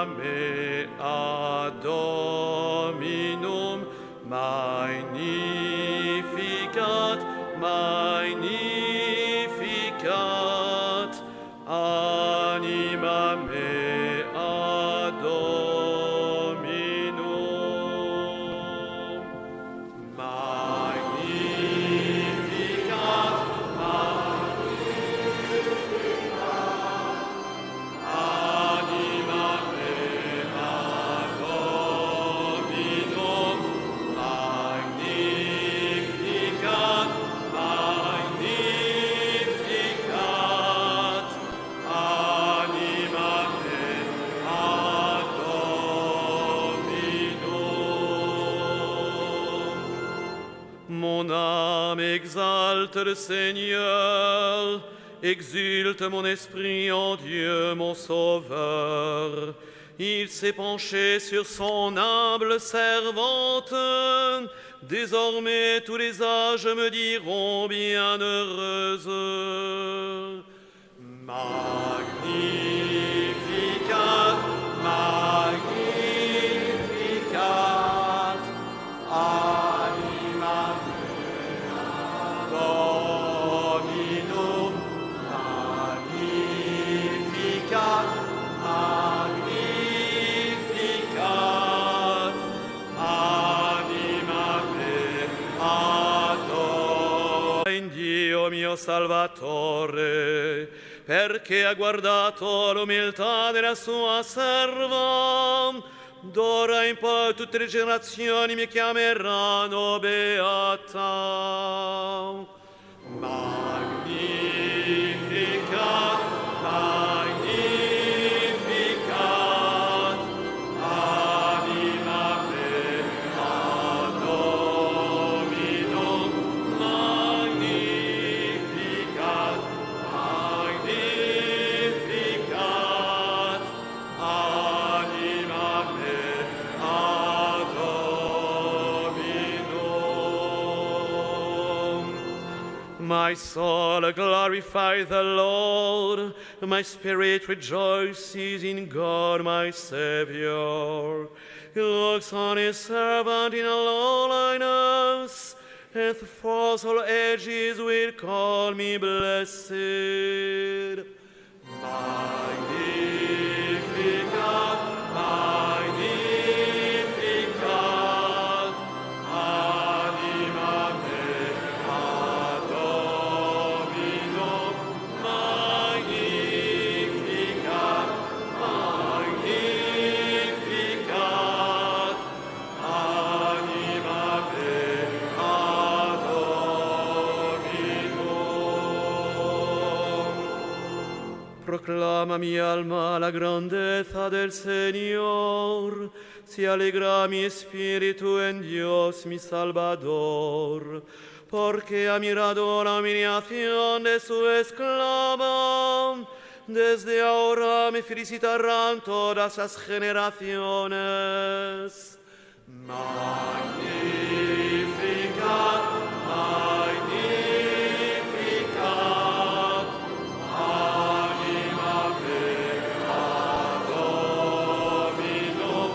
mea Dominum, magnificat, magnificat, anima mea Dominum. Magnificat, magnificat, anima mea Dominum. Magnificat, magnificat, anima mea Dominum. Mon âme exalte le Seigneur, exulte mon esprit en Dieu mon Sauveur. Il s'est penché sur son humble servante. Désormais tous les âges me diront bienheureuse. Magnificat, magnificat, anima mea Dominum. Magnificat, magnificat, anima mea Dominum. In Dio mio Salvatore, perché ha guardato l'umiltà della sua serva, d'ora in poi tutte le generazioni mi chiameranno beata. Magnificat, magnificat, anima mea Dominum. Magnificat, magnificat, anima mea Dominum. My soul glorify the Lord, my spirit rejoices in God my Savior. He looks on his servant in lowliness, and for all ages will call me blessed. Magnificat, magnificat, anima mea Dominum. Magnificat, magnificat, anima mea Dominum. Proclama mi alma la grandeza del Señor, se alegra mi espíritu en Dios mi Salvador, porque ha mirado la humillación de su esclava. Desde ahora me felicitarán todas las generaciones. Magnificat, magnificat, anima mea Dominum.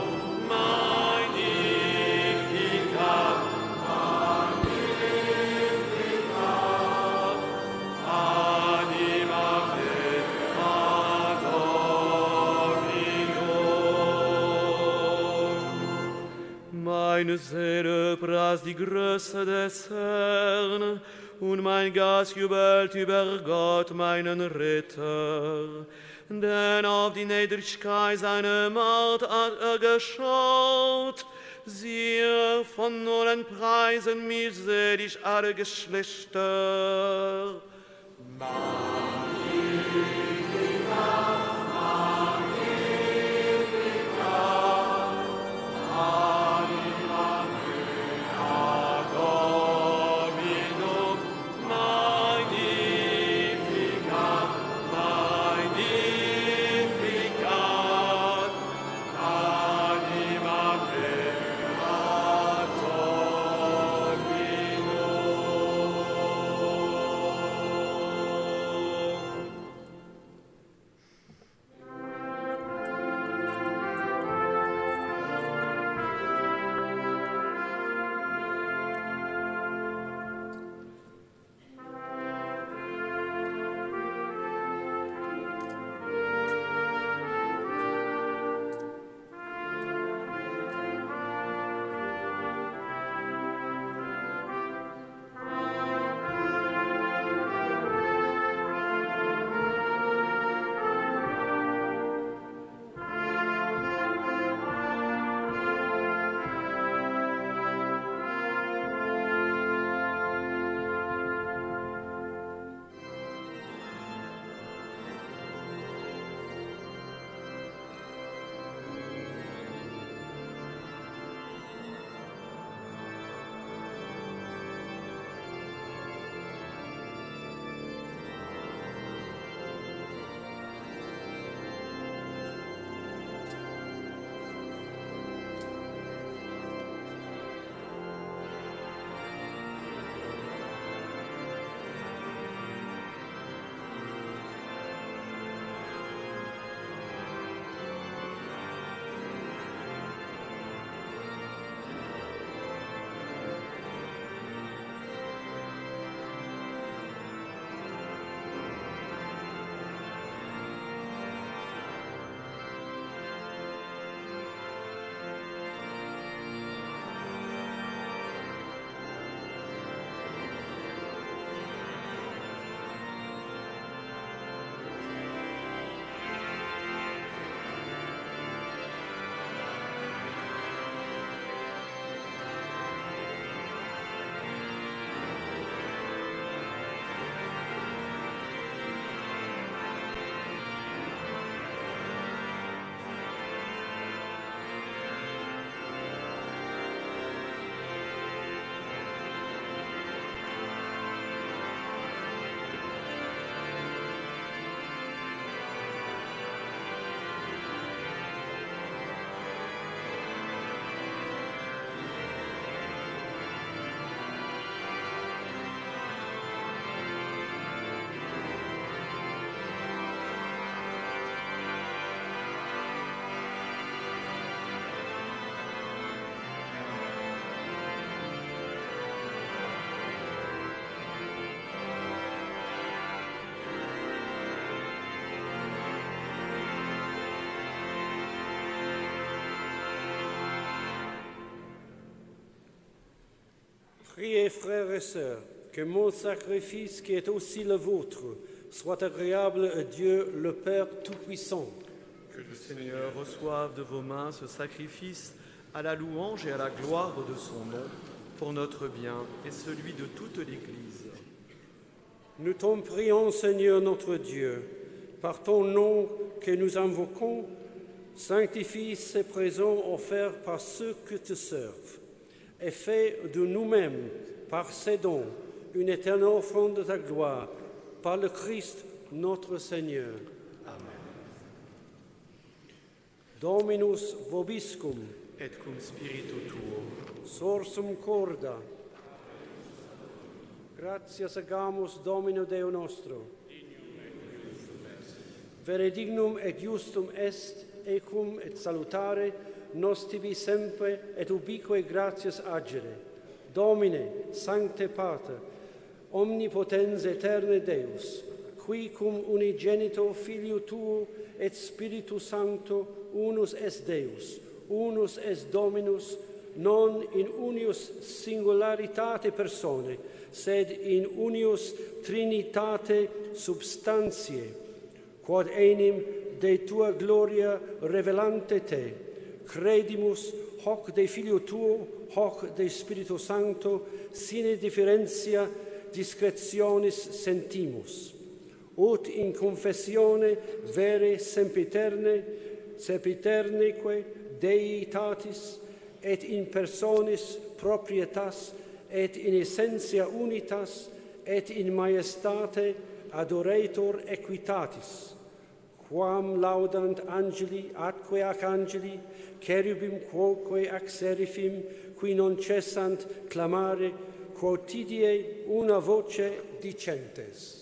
Magnificat, magnificat, anima mea Dominum. Meine Seele preist die Größe des Herrn, und mein Geist jubelt über Gott, meinen Retter. Denn auf die Niedrigkeit seiner Macht hat er geschaut. Siehe, von nun preisen mich selig alle Geschlechter. Magnificat, magnificat, anima mea Dominum. Magnificat, magnificat, anima mea Dominum. Priez, frères et sœurs, que mon sacrifice, qui est aussi le vôtre, soit agréable à Dieu, le Père Tout-Puissant. Que le Seigneur reçoive de vos mains ce sacrifice à la louange et à la gloire de son nom, pour notre bien et celui de toute l'Église. Nous t'en prions, Seigneur notre Dieu, par ton nom que nous invoquons, sanctifie ces présents offerts par ceux qui te servent, et fais de nous-mêmes, par ces dons, une éternelle offrande de ta gloire, par le Christ notre Seigneur. Amen. Dominus vobiscum, et cum spiritu tuo. Sorsum corda. Gratias agamus Domino Deo nostro. Vere dignum et justum est, ecum et salutare, nos tibi semper et ubique gratias agere. Domine, Sancte Pater, omnipotens aeterne Deus, qui cum unigenito Filio tuo et Spiritus Sancto unus est Deus, unus est Dominus, non in unius singularitate persone, sed in unius trinitate substantiae, quod enim de tua gloria revelante te, credimus hoc de Filio tuo, hoc de Spiritus Sancto, sine differentia discretionis sentimus, ut in confessione vere sempiterneque Deitatis, et in personis proprietas, et in essentia unitas, et in majestate adorator equitatis, quam laudant angeli atque ac angeli, cherubim quoque ac serifim, qui non cessant clamare quotidie una voce dicentes.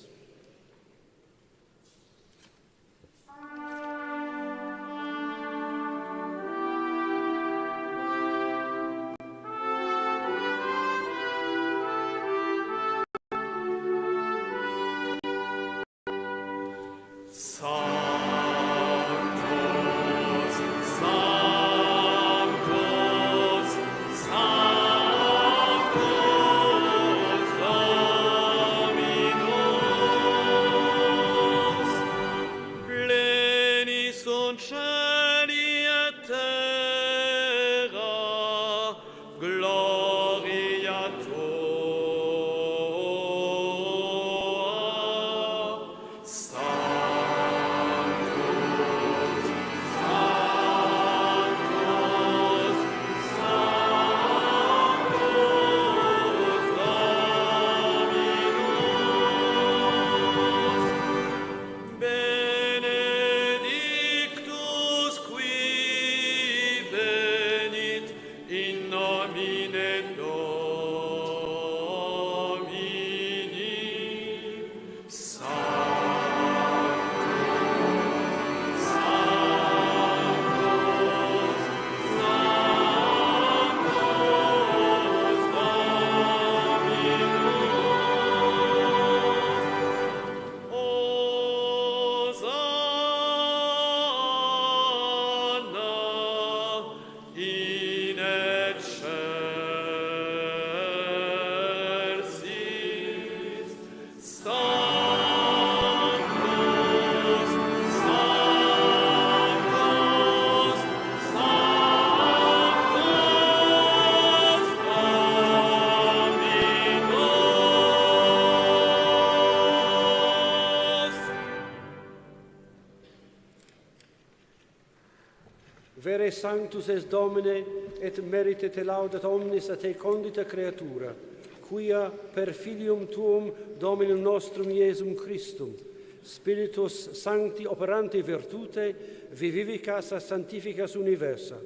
Vere sanctus est Domine, et merite te laudat omnis a te condita creatura, quia per Filium Tuum, Dominum nostrum Iesum Christum, Spiritus Sancti operante virtute, vivificas a sanctificas universa,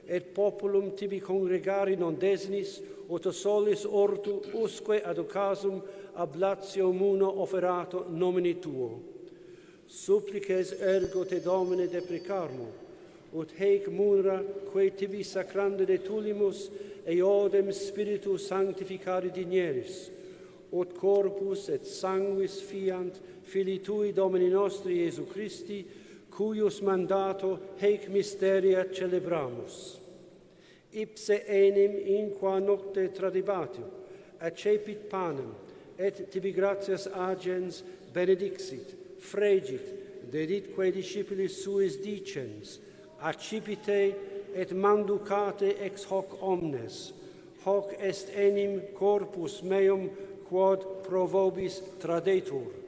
et populum tibi congregari non desinis, ut solis ortu usque ad occasum ablatio muno offerato nomini Tuo. Supplices ergo te Domine deprecarmo, ut heic munera quae tibi sacranda de tulimus eodem Spiritu sanctificare digneris, ut corpus et sanguis fiant Filii Tui Domini nostri Iesu Christi, cuius mandato heic mysteria celebramus. Ipse enim in qua nocte tradibatio, accepit panem, et tibi gratias agens benedixit, fregit, deditque discipulis suis dicens, accipite et manducate ex hoc omnes, hoc est enim corpus meum quod pro vobis tradetur.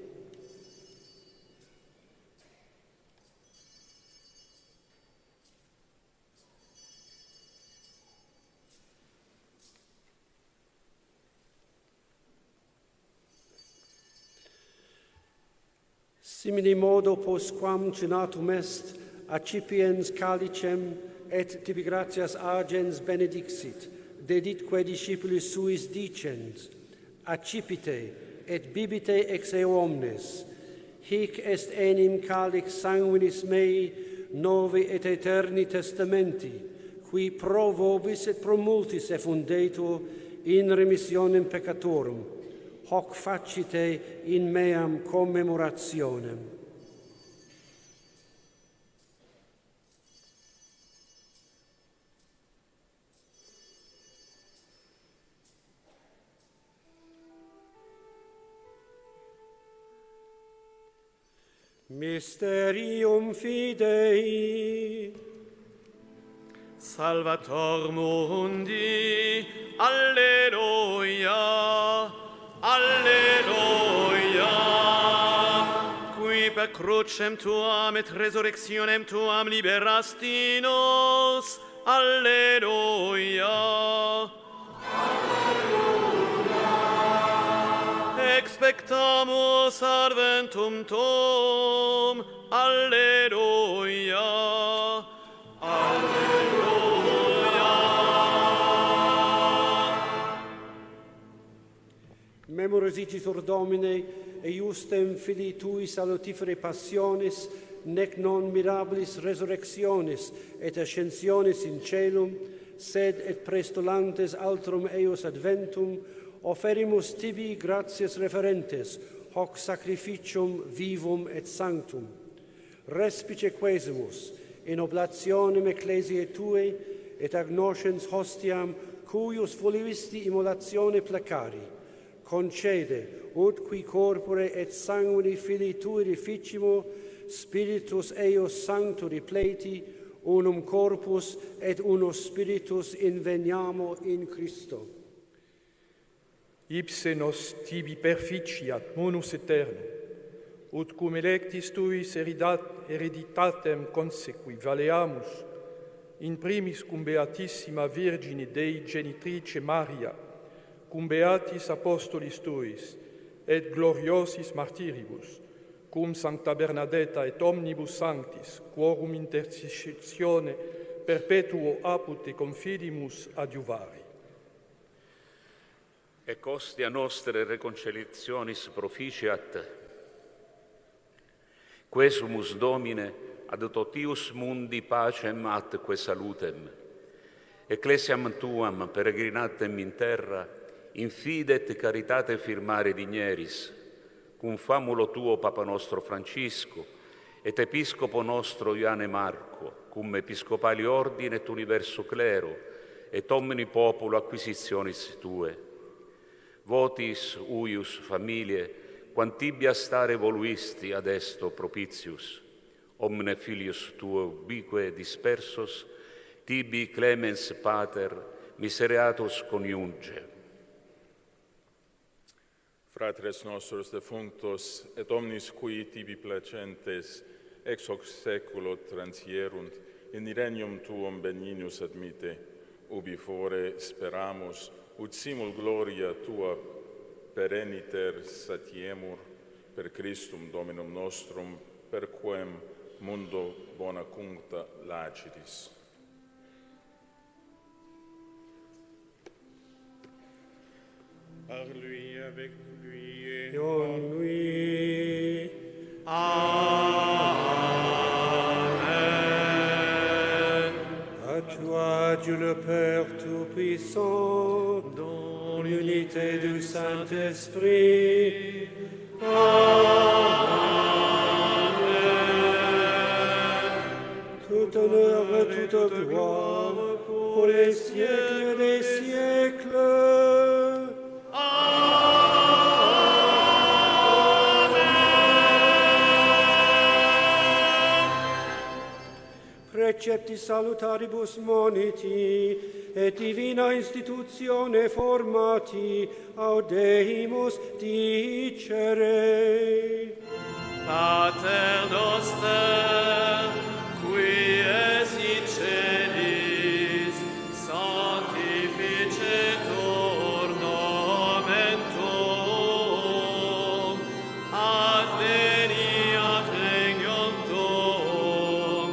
Simili modo postquam cenatum est, accipiens calicem et tibi gratias agens benedixit, deditque discipulis suis dicens, accipite et bibite ex eo omnes, hic est enim calix sanguinis mei, novi et eterni testamenti, qui pro vobis et pro multis effundetur in remissionem peccatorum, hoc facite in meam commemorationem. Mysterium Fidei. Salvator mundi, alleluia, alleluia. Qui per crucem tuam et resurrectionem tuam liberasti nos, alleluia. Expectamus adventum tuum, alleluia, alleluia. Memoris igitur Domine, eiustem Filii Tui salutifere passionis, nec non mirabilis resurrectionis et ascensionis in celum, sed et prestulantes altrum eius adventum, oferimus tibi gratias referentes, hoc sacrificium vivum et sanctum. Respice quesimus, in oblationem ecclesiae Tue, et agnoscens hostiam, cuius volivisti immolatione placari, concede, ut qui corpore et sanguini Filii Tui reficimo, Spiritus eius sancto repleti, unum corpus et unus spiritus inveniamo in Christo. Ipse nos tibi perficiat munus eternum, ut cum electis tuis hereditatem consequi valeamus, in primis cum Beatissima Virgine Dei Genitrice Maria, cum beatis apostolis tuis, et gloriosis martiribus, cum Sancta Bernadetta et omnibus sanctis, quorum intercessione perpetuo apud e confidimus adiuvari. Et ostia nostre reconciliationis proficiat, quesumus Domine ad totius mundi pacem atque salutem, ecclesiam tuam peregrinatem in terra, in fide et caritate firmare digneris, cum famulo tuo Papa nostro Francisco, et Episcopo nostro Ioanne Marco, cum episcopali ordine et universo clero, et omni populo acquisitionis Tue. Votis uius familie, quantibia stare voluisti ad esto propitius, omne filius tuo ubique dispersos, tibi clemens pater, misereatus coniunge. Fratres nostros defunctos, et omnis qui tibi placentes, ex hoc seculo transierunt, in regnum tuum benignus admite, ubi fore speramus, ut simul gloria tua pereniter satiemur, per Christum Dominum nostrum, per quem mundo bona cuncta lacidis. Par lui, avec lui et en lui. Amen. À toi, Dieu le Père Tout-Puissant, dans l'unité du Saint-Esprit. Amen. Tout honneur et toute gloire pour les siècles des siècles. Amen. precepti salutaribus moniti, et divina institutione formati, audemus dicere. Pater noster, qui es in celis, sanctificetur nomen tuum, adveniat regnum tuum,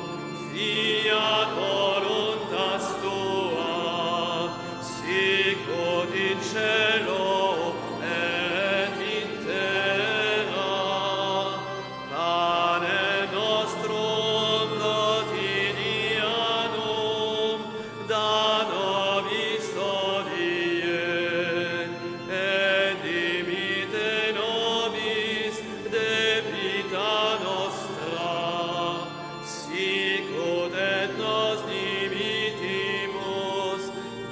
fiat voluntas tua, sicut in cielo et in terra. Pane nostrum quotidianum da nobis hodie, et dimitte nobis debita nostra, sicut et nos dimittimus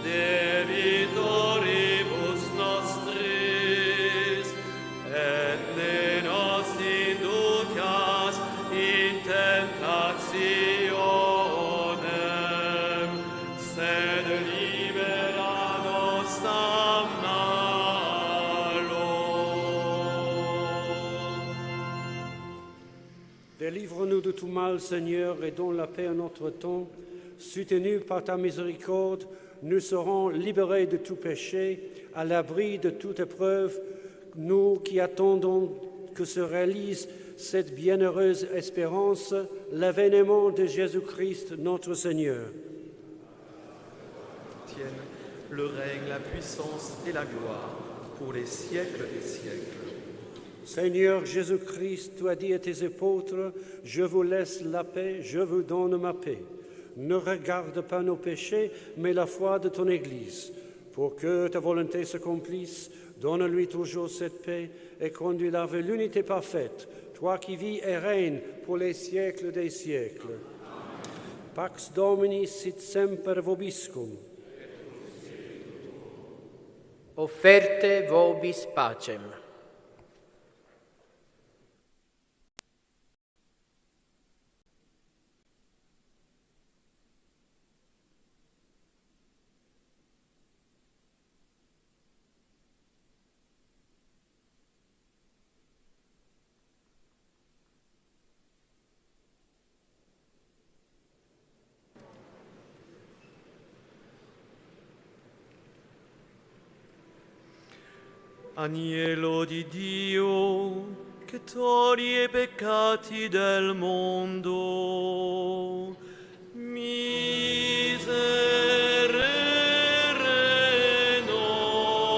debitoribus nostris, et ne nos inducas in tentationem, sed libera nos a malo. Délivre-nous de tout mal, Seigneur, et donne la paix à notre temps. Soutenus par ta miséricorde, nous serons libérés de tout péché, à l'abri de toute épreuve, nous qui attendons que se réalise cette bienheureuse espérance, l'avènement de Jésus-Christ, notre Seigneur. Tienne le règne, la puissance et la gloire pour les siècles des siècles. Seigneur Jésus-Christ, tu as dit à tes apôtres, « Je vous laisse la paix, je vous donne ma paix. » Ne regarde pas nos péchés, mais la foi de ton Église. Pour que ta volonté s'accomplisse, donne-lui toujours cette paix et conduis-la vers l'unité parfaite, toi qui vis et règnes pour les siècles des siècles. Pax Domini sit semper vobiscum. Offerte vobis pacem. Agnello di Dio, che toglie i peccati del mondo, miserere nobis,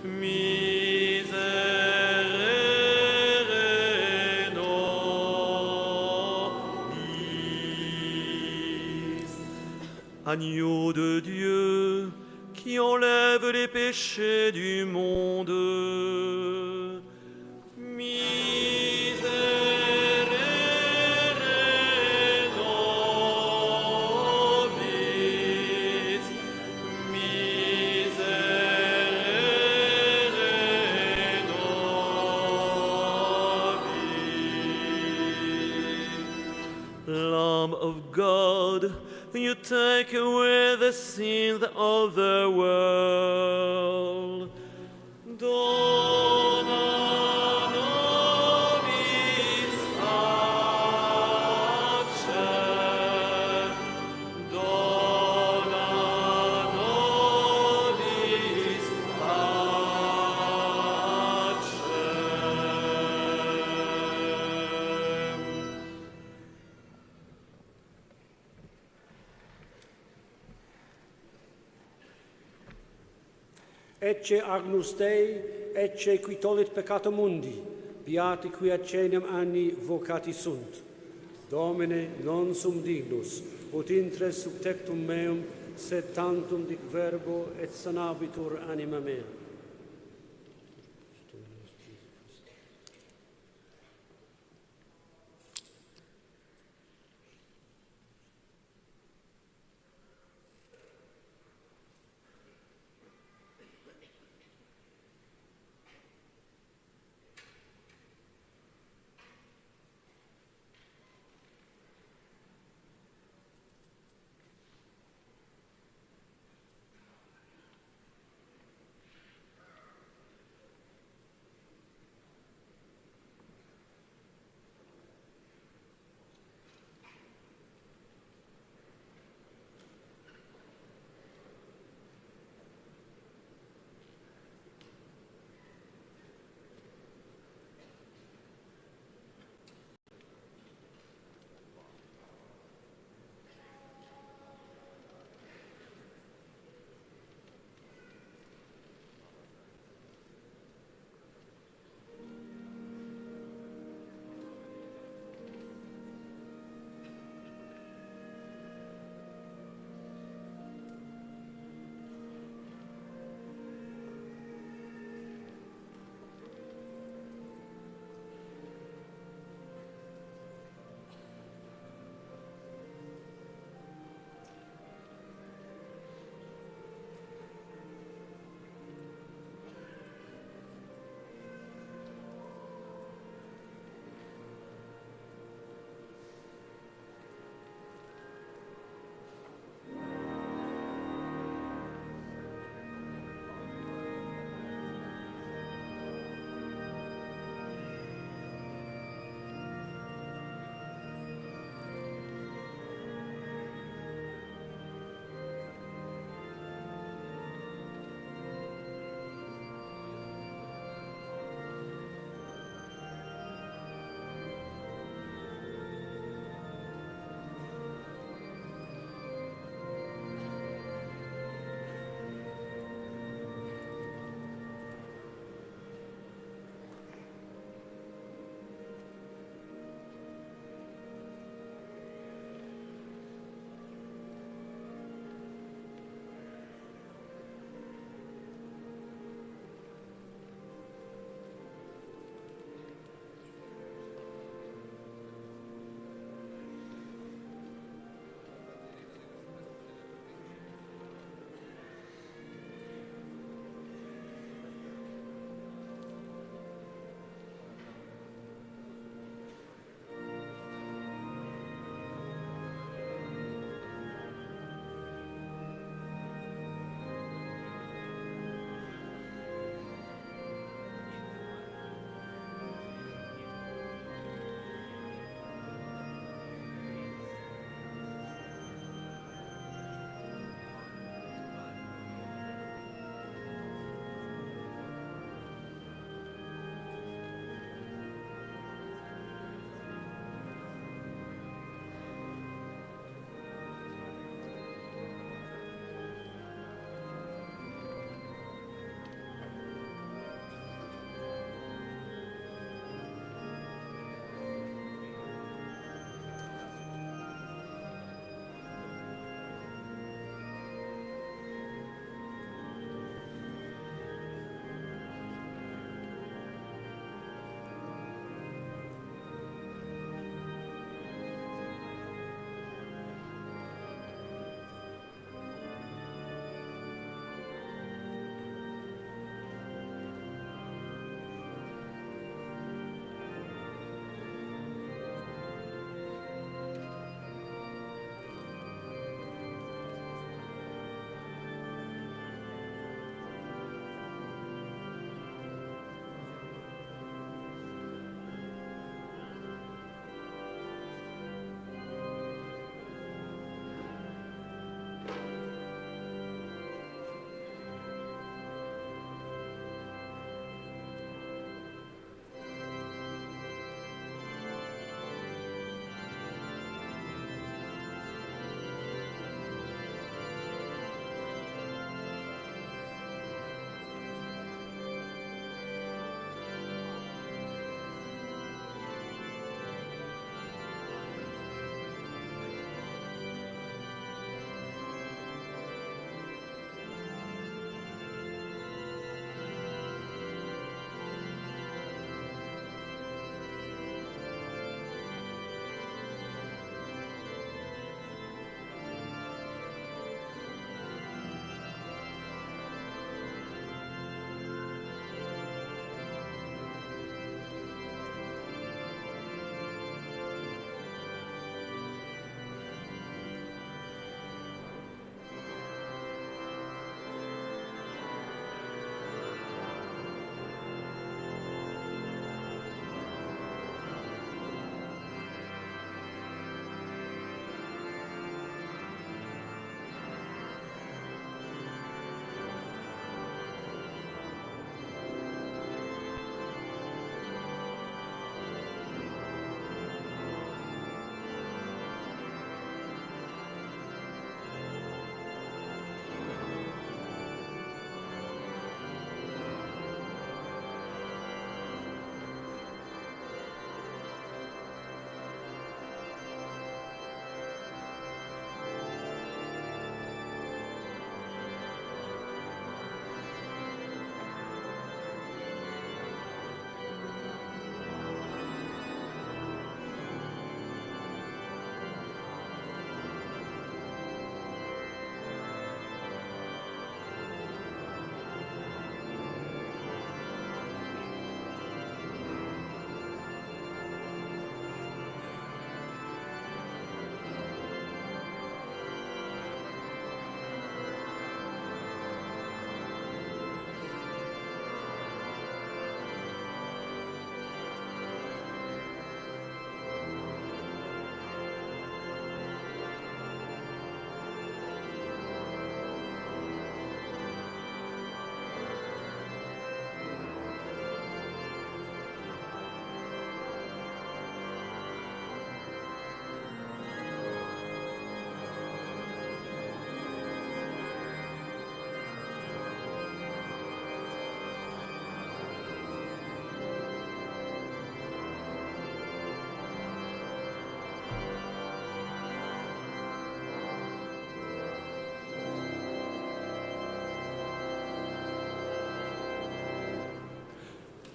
miserere nobis. Agneau de Dieu, qui enlève les péchés du monde. Miserere nobis, miserere nobis. Lamb of God, you take away the sins of the world. Dona nobis pacem. Dona nobis pacem. Ecce Agnus Dei, ecce qui tollit peccata mundi, beati qui accenam anni vocati sunt. Domine, non sum dignus, ut intres sub tectum meum, sed tantum dic verbo et sanabitur anima mea.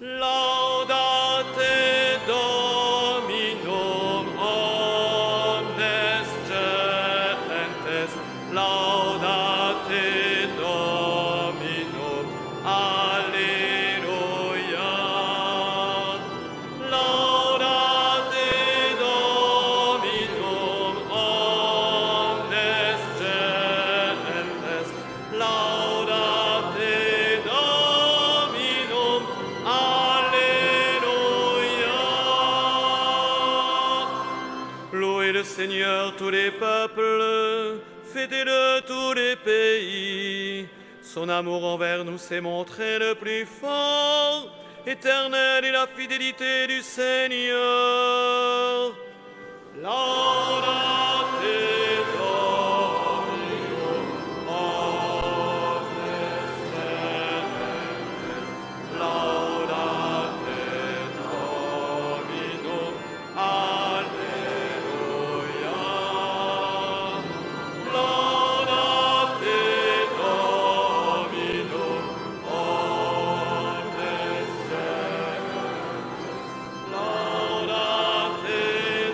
Laudate Dominum omnes gentes, laudate Dominum, alleluia. Laudate Dominum omnes gentes, laudate Dominum, alleluia. Louez le Seigneur tous les peuples, fêtez-le tous les pays. Son amour envers nous s'est montré le plus fort. Éternelle est la fidélité du Seigneur. Laudate Dominum omnes gentes, laudate Dominum, alleluia. Laudate Dominum omnes gentes, laudate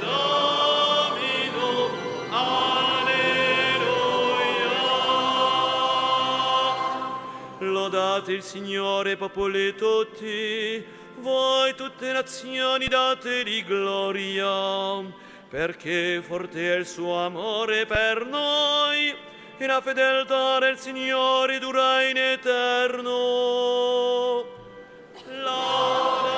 Dominum, alleluia. Lodate il Signore, popoli tutti, voi tutte nazioni dategli gloria, perché forte è il suo amore per noi, e la fedeltà del Signore dura in eterno. Laudate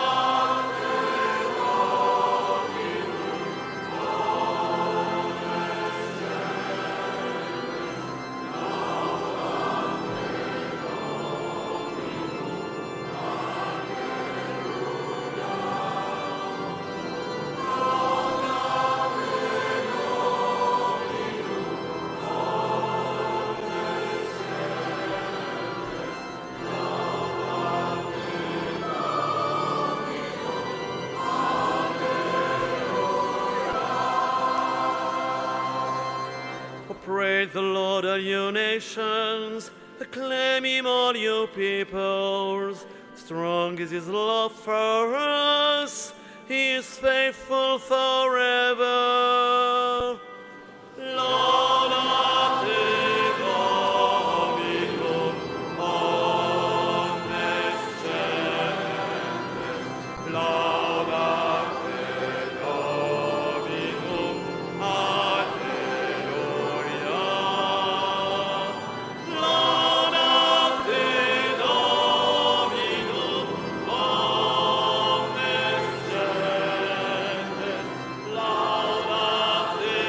Praise the Lord, all you nations. Acclaim him, all you peoples. Strong is his love for us. He is faithful forever. Laudate Dominum omnes gentes. Laudate Dominum, alleluia. Laudate Dominum omnes gentes, laudate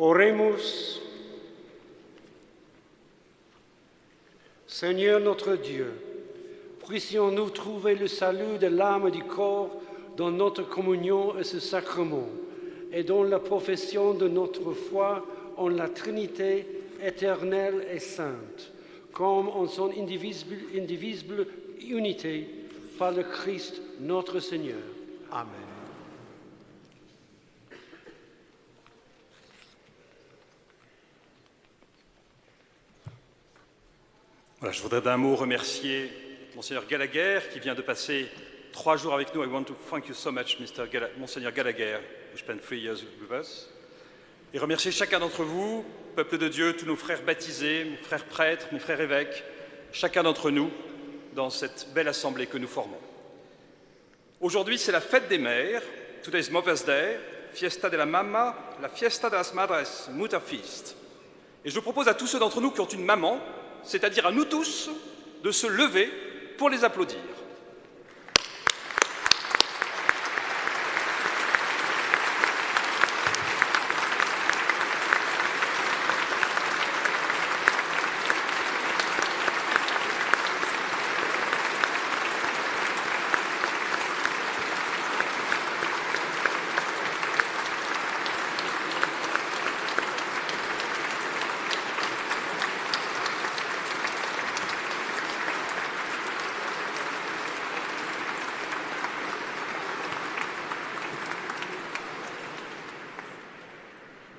Oremus. Seigneur notre Dieu, puissions-nous trouver le salut de l'âme et du corps dans notre communion et ce sacrement, et dans la profession de notre foi en la Trinité éternelle et sainte, comme en son indivisible unité, par le Christ notre Seigneur. Amen. Voilà, je voudrais d'un mot remercier Monseigneur Gallagher qui vient de passer 3 jours avec nous. I want to thank you so much, Monseigneur Gallagher, who spent 3 years with us. Et remercier chacun d'entre vous, peuple de Dieu, tous nos frères baptisés, mes frères prêtres, mes frères évêques, chacun d'entre nous dans cette belle assemblée que nous formons. Aujourd'hui, c'est la fête des mères. Today is Mother's Day, Fiesta de la Mamma, la Fiesta de las Madres, Mutterfest. Et je propose à tous ceux d'entre nous qui ont une maman, c'est-à-dire à nous tous, de se lever pour les applaudir.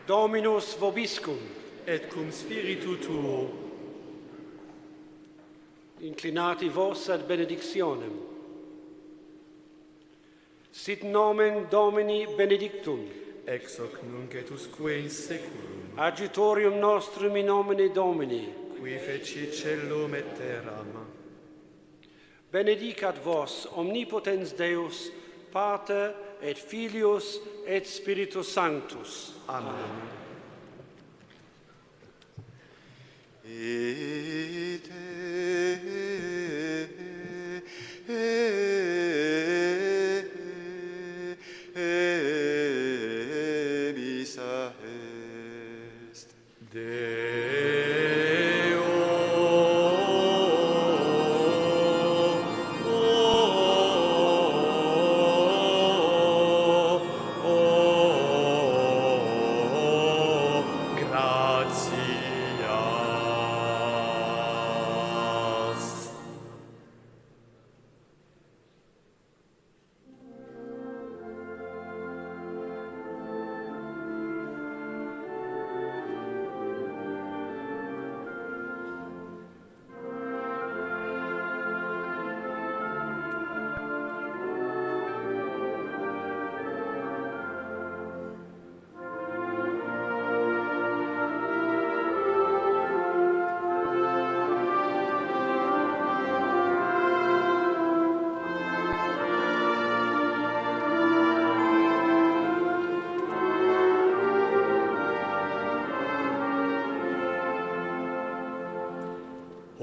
Dominus vobiscum. Et cum spiritu tuo. Inclinati vos ad benedictionem. Sit nomen Domini benedictum. Ex hoc nunc et usque in seculum. Adjutorium nostrum in nomine Domini. Qui feci cellum et terram. Benedicat vos omnipotens Deus, Pater et Filius et Spiritus Sanctus. Amen. Missa est.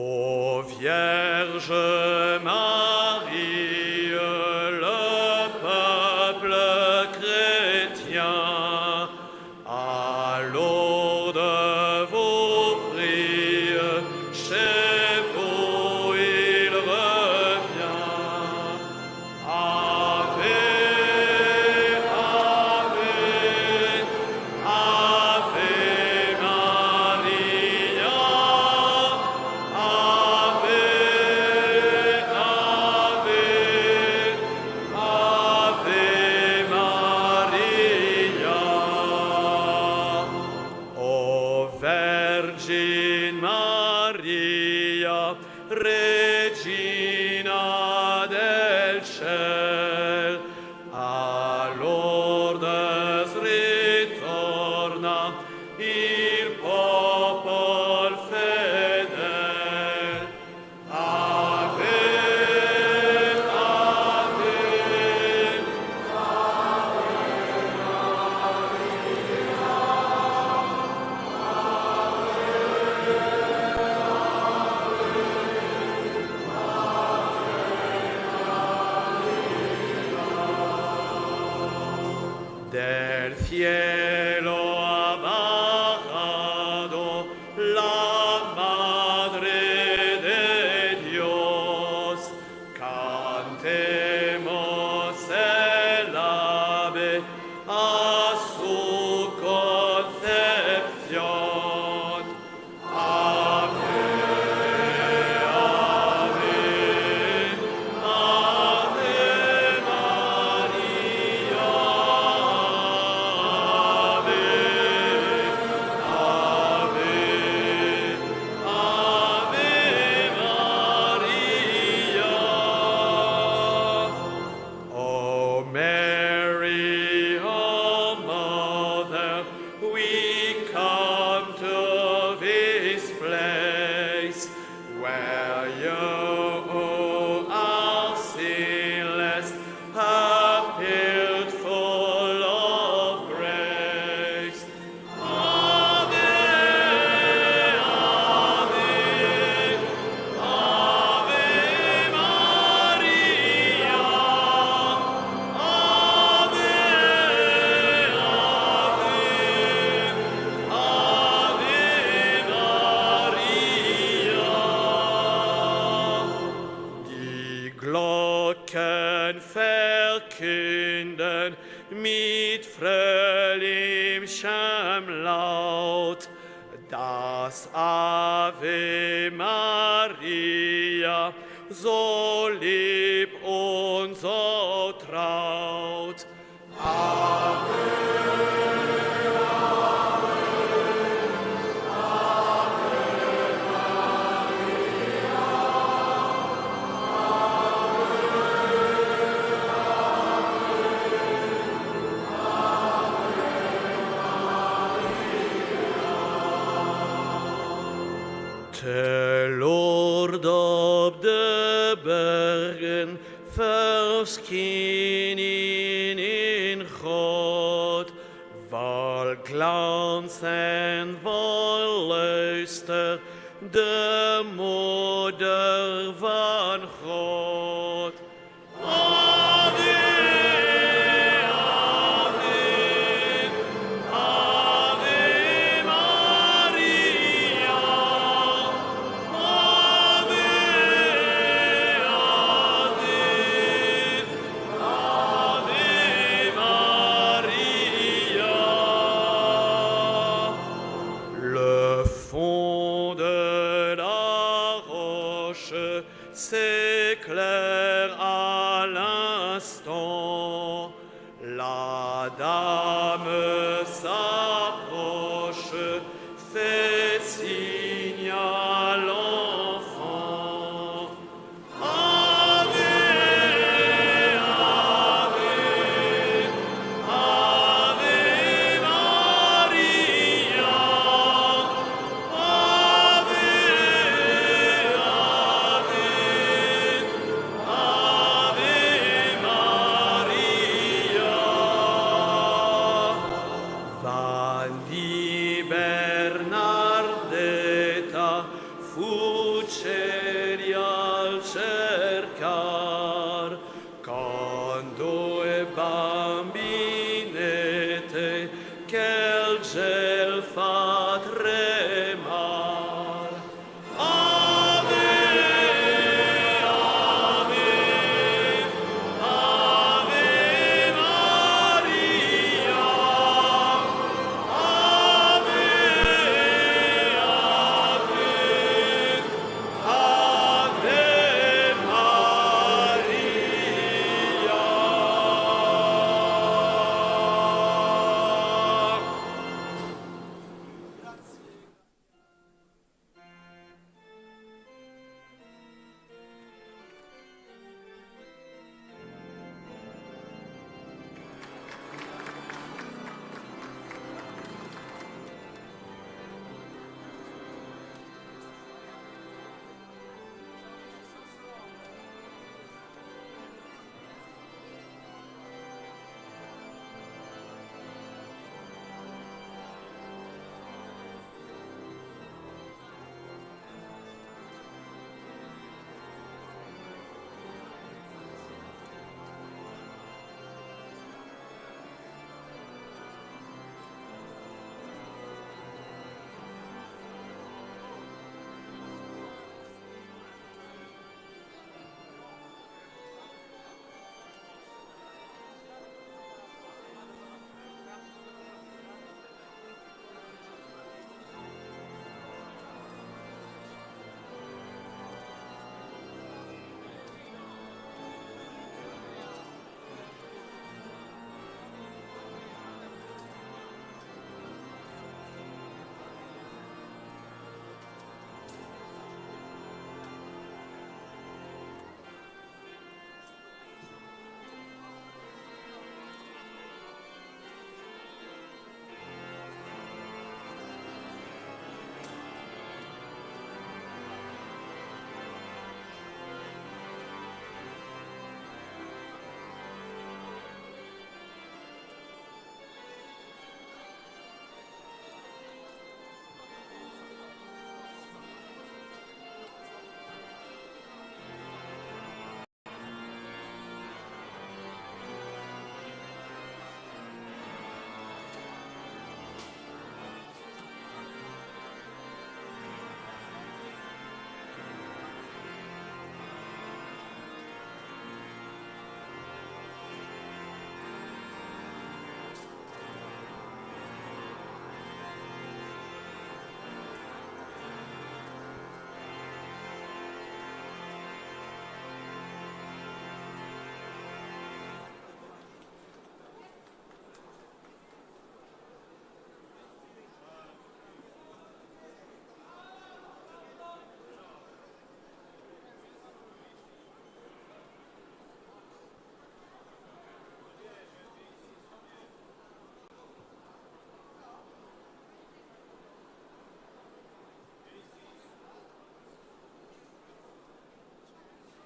Ô Vierge Marie, le peuple chrétien, à l'eau de vos prix, chez vous il revient. Ave, Ave, Ave Maria. Virgin Maria, Regina del Ciel, a Lourdes ritorna il popol fedel. Ave, Ave, del cielo abajo ame a su concepción. Ave, ave, ave María. Ave, ave, ave María. O Mary, O Mother, we come to this place where you are sinless, appeared full of grace. Ave, ave, ave Maria. Ave, Die Glocken verkünden mit fröhlichem Laut das Ave Maria, so lieb und so traut. Ave, Te Lord op de bergen verschijnen in God, vol glans en vol luister, de moeder van God. Ave, ave, ave Maria. Ave, ave, ave Maria. Le fond de la roche s'éclaire à l'instant. La dame s'approche, fait signe à l'enfant. Ave, ave, ave Maria. Ave, ave, ave Maria. Valdi Bernardetta fuggeri al cercar, con due bambinette che il gel fa